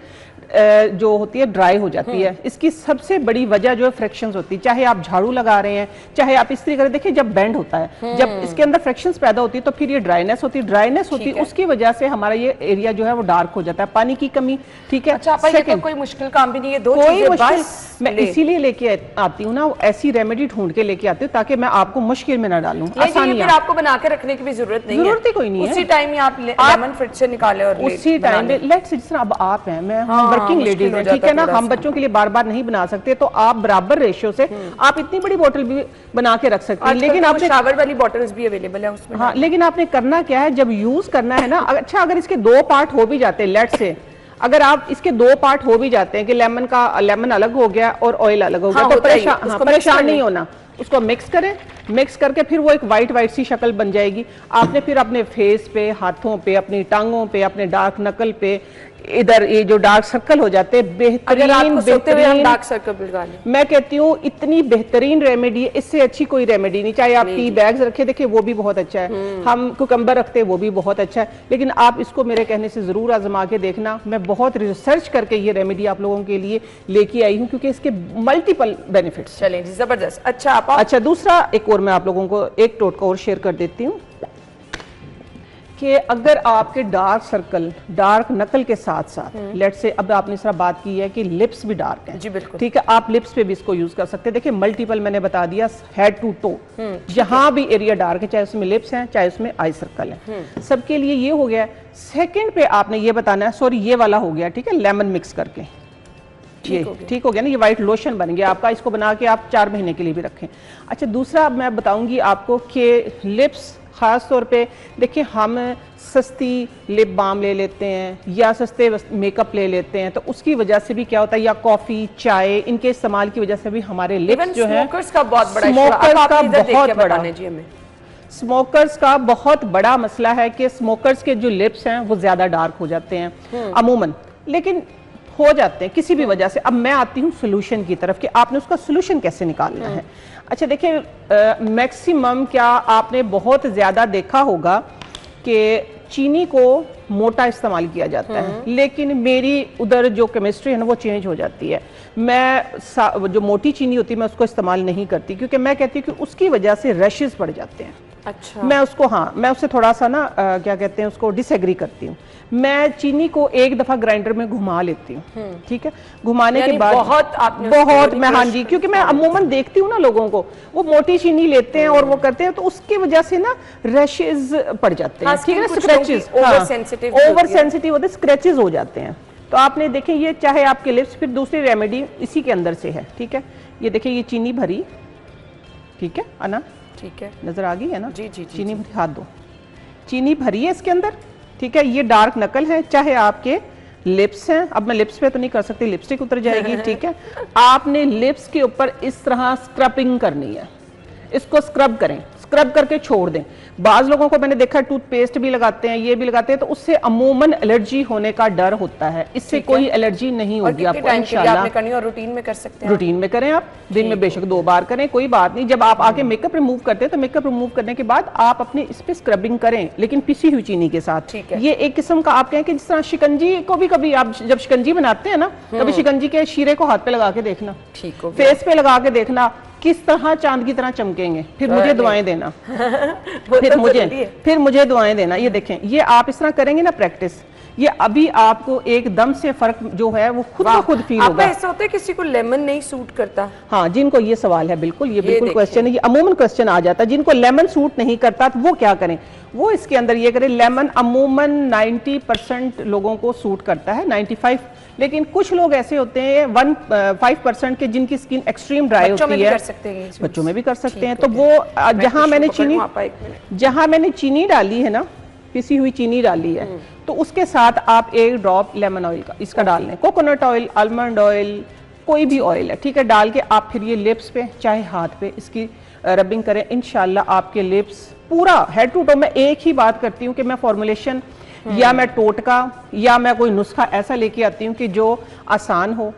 F: जो होती है ड्राई हो जाती है। इसकी सबसे बड़ी वजह जो है फ्रिक्शंस होती है। चाहे आप झाड़ू लगा रहे हैं, चाहे आप इस्त्री करें, देखिए जब बेंड होता है, जब इसके अंदर फ्रिक्शंस पैदा होती है तो फिर ये ड्राइनेस होती है, उसकी वजह से हमारा ये एरिया जो है वो डार्क हो जाता है। पानी की कमी, ठीक है।
A: अच्छा, तो कोई मुश्किल काम भी नहीं है,
F: कोई मुश्किल, मैं इसीलिए लेके आती हूँ ना, ऐसी रेमेडी ढूंढ के लेके आती हूँ ताकि मैं आपको मुश्किल में ना डालूं।
A: फिर आपको बना के रखने की भी जरूरत नहीं है,
F: जरूरत ही कोई नहीं है।
A: उसी टाइम आप लेमन फ्रिज से निकाले और
F: उसी टाइम पे लेट्स से, जिस तरह अब आप हैं, मैं वर्किंग लेडीज है, ठीक है ना, हम बच्चों के लिए बार बार नहीं बना सकते, तो आप बराबर रेशियो से आप इतनी बड़ी बोतल भी बना के रख सकते हैं। लेकिन आपने
A: शावर वाली बॉटल्स भी अवेलेबल है उसमें।
F: हाँ, लेकिन आपने करना क्या है, जब यूज करना है ना, अच्छा अगर इसके 2 पार्ट हो भी जाते हैं, लेट्स से अगर आप इसके 2 पार्ट हो भी जाते हैं कि लेमन अलग हो गया और ऑयल अलग हो गया, तो परेशान नहीं होना। उसको मिक्स करें, मिक्स करके फिर वो एक वाइट सी शक्ल बन जाएगी। आपने फिर अपने फेस पे, हाथों पे, अपनी टांगों पे, अपने डार्क नकल पे, इधर ये जो डार्क सर्कल हो जाते हैं, बेहतरीन
A: डार्क सर्कल लगा लें।
F: मैं कहती हूँ इतनी बेहतरीन रेमेडी है, इससे अच्छी कोई रेमेडी नहीं। चाहे आप टी बैग्स रखे, देखिए वो भी बहुत अच्छा है, हम कुकम्बर रखते हैं वो भी बहुत अच्छा है, लेकिन आप इसको मेरे कहने से जरूर आजमा के देखना। मैं बहुत रिसर्च करके ये रेमेडी आप लोगों के लिए लेके आई हूँ, क्योंकि इसके मल्टीपल बेनिफिट्स।
A: चलें जी, जबरदस्त।
F: अच्छा, दूसरा एक और मैं आप लोगों को एक टोटका और शेयर कर देती हूँ कि अगर आपके डार्क सर्कल, डार्क नकल के साथ साथ, लेट से अब आपने इस तरह बात की है कि लिप्स भी डार्क हैं,
A: जी बिल्कुल,
F: ठीक है, आप लिप्स पे भी इसको यूज कर सकते हैं। देखिए मल्टीपल मैंने बता दिया, हेड टू टो, जहां भी एरिया डार्क है, चाहे उसमें लिप्स हैं, चाहे उसमें आई सर्कल है, सबके लिए ये हो गया। सेकंड पे आपने ये बताना है, सॉरी ये वाला हो गया, ठीक है, लेमन मिक्स करके, ये ठीक हो गया ना, ये वाइट लोशन बन गया आपका। इसको बना के आप 4 महीने के लिए भी रखें। अच्छा, दूसरा मैं बताऊंगी आपको कि लिप्स ख़ास तौर पे देखिए, हम सस्ती लिप बाम ले लेते हैं या सस्ते मेकअप ले लेते हैं, तो उसकी वजह से भी क्या होता है, या कॉफ़ी चाय इनके इस्तेमाल की वजह से भी हमारे लिप्स जो है,
A: स्मोकर्स का बहुत बड़ा
F: स्मोकर्स का बहुत बड़ा मसला है कि स्मोकर्स के जो लिप्स हैं वो ज़्यादा डार्क हो जाते हैं अमूमन, लेकिन हो जाते हैं किसी भी वजह से। अब मैं आती हूँ सोल्यूशन की तरफ कि आपने उसका सोल्यूशन कैसे निकालना है। अच्छा देखिए, मैक्सिमम क्या आपने बहुत ज़्यादा देखा होगा कि चीनी को मोटा इस्तेमाल किया जाता है, लेकिन मेरी उधर जो केमिस्ट्री है ना वो चेंज हो जाती है। मैं जो मोटी चीनी होती है मैं उसको इस्तेमाल नहीं करती, क्योंकि मैं कहती हूँ कि उसकी वजह से रैशेस पड़ जाते हैं।
A: अच्छा,
F: मैं उसको मैं उससे थोड़ा सा ना क्या कहते हैं उसको डिसएग्री करती हूँ। मैं चीनी को एक दफा ग्राइंडर में घुमा लेती हूँ, ठीक है, घुमाने के बाद बहुत मैं, हाँ जी, क्योंकि मैं अमूमन देखती हूँ ना लोगों को वो मोटी चीनी लेते हैं और वो करते हैं, तो उसकी वजह से ना रैशेस पड़ जाते हैं, ठीक है ना, स्क्रैचेस, ओवर सेंसिटिव होते, स्क्रैचेस हो जाते हैं। तो आपने देखें ये चाहे आपके लिप्स, फिर दूसरी रेमेडी इसी के अंदर से है, ठीक है। ये देखिए ये चीनी भरी, ठीक है अना,
A: ठीक है,
F: नजर आ गई है ना,
A: जी जी,
F: चीनी भरी, हाथ दो, चीनी भरी है इसके अंदर, ठीक है। ये डार्क नकल है, चाहे आपके लिप्स हैं, अब मैं लिप्स पे तो नहीं कर सकती, लिपस्टिक उतर जाएगी, ठीक है। आपने लिप्स के ऊपर इस तरह स्क्रबिंग करनी है, इसको स्क्रब करें, स्क्रब करके छोड़ दें। बाज लोगों को मैंने देखा टूथपेस्ट भी लगाते हैं, ये भी लगाते हैं, तो उससे अमूमन एलर्जी होने का डर होता है, इससे कोई एलर्जी नहीं होगी आपको इंशाल्लाह।
A: करनी और रूटीन में कर सकते हैं,
F: रूटीन में करें आप, दिन में बेशक 2 बार करें, कोई बात नहीं। जब आप आके मेकअप रिमूव करते हैं तो मेकअप रिमूव करने के बाद आप अपने इस पे स्क्रबिंग करें, लेकिन पिसी हुई चीनी के साथ। ये एक किस्म का आप कहें कि जिस तरह शिकंजी को भी कभी आप जब शिकंजी बनाते हैं ना, कभी शिकंजी के शीरे को हाथ पे लगा के देखना,
A: ठीक हो,
F: फेस पे लगा के देखना, किस तरह चांद की तरह चमकेंगे, फिर मुझे दुआएं देना फिर मुझे दुआएं देना। ये देखें, ये आप इस तरह करेंगे ना प्रैक्टिस, ये अभी आपको एकदम से फर्क जो है वो खुद ब खुद फील होगा।
A: ऐसा होता है किसी को लेमन नहीं सूट करता?
F: हाँ, जिनको ये सवाल है, बिल्कुल ये बिल्कुल क्वेश्चन है, ये अमूमन क्वेश्चन आ जाता है। जिनको लेमन सूट नहीं करता तो वो क्या करें, वो इसके अंदर ये करें, लेमन अमूमन 90% लोगों को सूट करता है, 95, लेकिन कुछ लोग ऐसे होते हैं 5% के जिनकी स्किन एक्सट्रीम ड्राई होती है, बच्चों में भी कर सकते हैं। तो वो जहां मैंने चीनी डाली है ना, पिसी हुई चीनी डाली है, तो उसके साथ आप 1 ड्रॉप लेमन ऑयल का इसका डाल लें, कोकोनट ऑयल, आलमंड ऑयल, कोई भी ऑयल है, ठीक है, डाल के आप फिर ये लिप्स पे चाहे हाथ पे इसकी रबिंग करें। इंशाल्लाह आपके लिप्स पूरा हेड टू टो, मैं एक ही बात करती हूँ कि मैं फॉर्मुलेशन या मैं टोटका या मैं कोई नुस्खा ऐसा लेके आती हूँ कि जो आसान हो,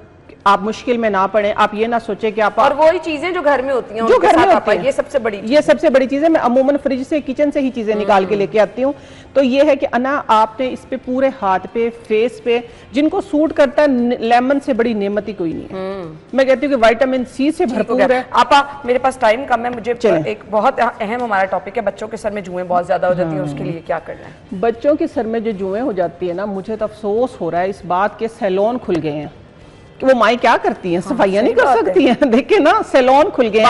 F: आप मुश्किल में ना पड़े, आप ये ना सोचे कि आप, और
A: वही चीजें जो घर में होती हैं,
F: जो घर में होती हैं,
A: ये सबसे बड़ी
F: चीज है। मैं अमूमन फ्रिज से, किचन से ही चीजें निकाल के लेके आती हूँ। तो ये है कि अना आपने इस पे पूरे हाथ पे, फेस पे, जिनको सूट करता है, लेमन से बड़ी नेमत ही कोई नहीं है। मैं कहती हूँ कि विटामिन सी से भरपूर है।
A: आपा, मेरे पास टाइम कम है, मुझे एक बहुत अहम हमारा टॉपिक है, बच्चों के सर में जुएं बहुत ज्यादा हो जाती है, उसके लिए क्या करना है?
F: बच्चों के सर में जो जुएं हो जाती है ना, मुझे तो अफसोस हो रहा है इस बात के, सैलून खुल गए हैं, वो माई क्या करती हैं, सफाइयां नहीं कर सकती हैं। देखिए ना, सैलून खुल गए हैं,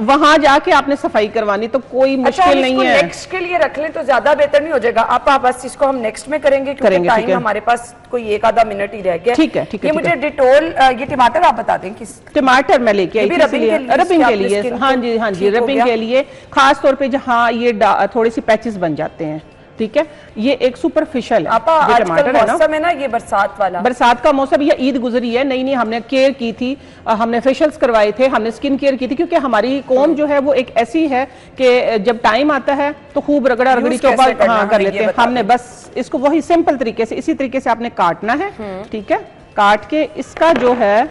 F: वहां जाके आपने सफाई करवानी, तो कोई मुश्किल नहीं है।
A: नेक्स्ट के लिए रख लें तो ज्यादा बेहतर नहीं हो जाएगा? आप बस इसको हम नेक्स्ट में करेंगे, क्योंकि टाइम हमारे पास कोई 1 आधा मिनट ही रह गया।
F: ठीक है, ठीक है।
A: ये मुझे डिटोल, ये टमाटर आप बता दें किस
F: टमाटर मैं लेके आई थी रबिंग के लिए। हाँ जी, हाँ जी, रबिंग के लिए, खास तौर पे जहाँ ये थोड़ी सी पैचेस बन जाते हैं, ठीक है। ये एक सुपरफिशियल है टमाटर है ना,
A: है ना, ये बरसात वाला,
F: बरसात का मौसम, या ईद गुजरी है, नई हमने केयर की थी, हमने फेशियल्स करवाए थे, हमने स्किन केयर की थी, क्योंकि हमारी कौम जो है वो एक ऐसी है कि जब टाइम आता है तो खूब रगड़ा रगड़ी चौपा कर लेते हैं। हमने बस इसको वही सिंपल तरीके से, इसी तरीके से आपने काटना है, ठीक है। काट के इसका जो है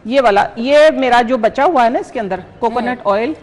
F: ये वाला, ये मेरा जो बचा हुआ है ना इसके अंदर कोकोनट ऑयल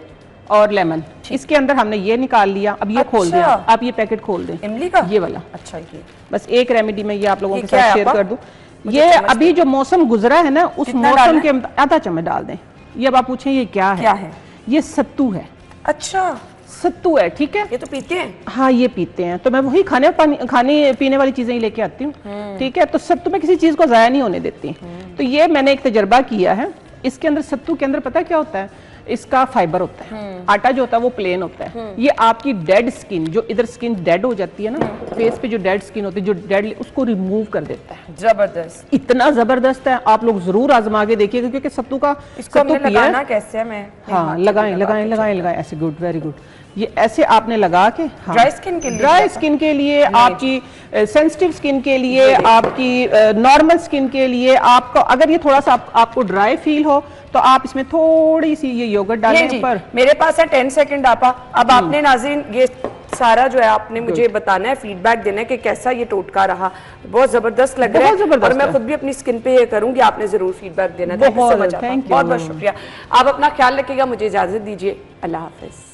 F: और लेमन, इसके अंदर हमने ये निकाल लिया। अब ये खोल दिया, आप ये पैकेट खोल दें इमली का, ये वाला।
A: अच्छा, ये
F: बस एक रेमेडी में ये आप लोगों के साथ शेयर कर दूं। ये अभी जो मौसम गुजरा है ना, उस मौसम के आधा चम्मच डाल दें। ये अब आप पूछें ये क्या है? ये सत्तू है।
A: अच्छा,
F: सत्तू है, ठीक है।
A: ये तो पीते हैं?
F: हाँ, ये पीते हैं, तो मैं वही खाने पीने वाली चीजें ही लेके आती हूँ, ठीक है। तो सत्तू में किसी चीज को जाया नहीं होने देती। तो ये मैंने एक तजर्बा किया है, इसके अंदर, सत्तू के अंदर पता क्या होता है, इसका फाइबर होता है, आटा जो होता है वो प्लेन होता है। ये आपकी डेड स्किन, जो इधर स्किन डेड हो जाती है ना, फेस पे जो डेड स्किन होती है, जो डेड, उसको रिमूव कर देता है।
A: जबरदस्त,
F: इतना जबरदस्त है, आप लोग जरूर आजमा के देखिएगा, क्योंकि सत्तू का
A: इसको हमने लगाना कैसे है? मैं
F: हाँ लगाएं लगाएं लगाएं लगाएं ऐसे, गुड, वेरी गुड। ये ऐसे आपने लगा के, हाँ,
A: ड्राई स्किन के लिए,
F: ड्राई स्किन के लिए, आपकी सेंसिटिव स्किन के लिए, आपकी नॉर्मल स्किन के लिए, आपको अगर ये थोड़ा सा आपको ड्राई फील हो तो आप इसमें थोड़ी सी ये योगर्ट डालें ऊपर।
A: मेरे पास है 10 सेकंड आपा। अब आपने नाज़रीन ये सारा जो है आपने मुझे बताना है, फीडबैक देना है कि कैसा ये टोटका रहा। बहुत जबरदस्त लग रहा है और मैं खुद भी अपनी स्किन पे ये करूंगी, आपने जरूर फीडबैक देना है। बहुत बहुत शुक्रिया। आप अपना ख्याल रखिएगा, मुझे इजाजत दीजिए, अल्लाह हाफिज।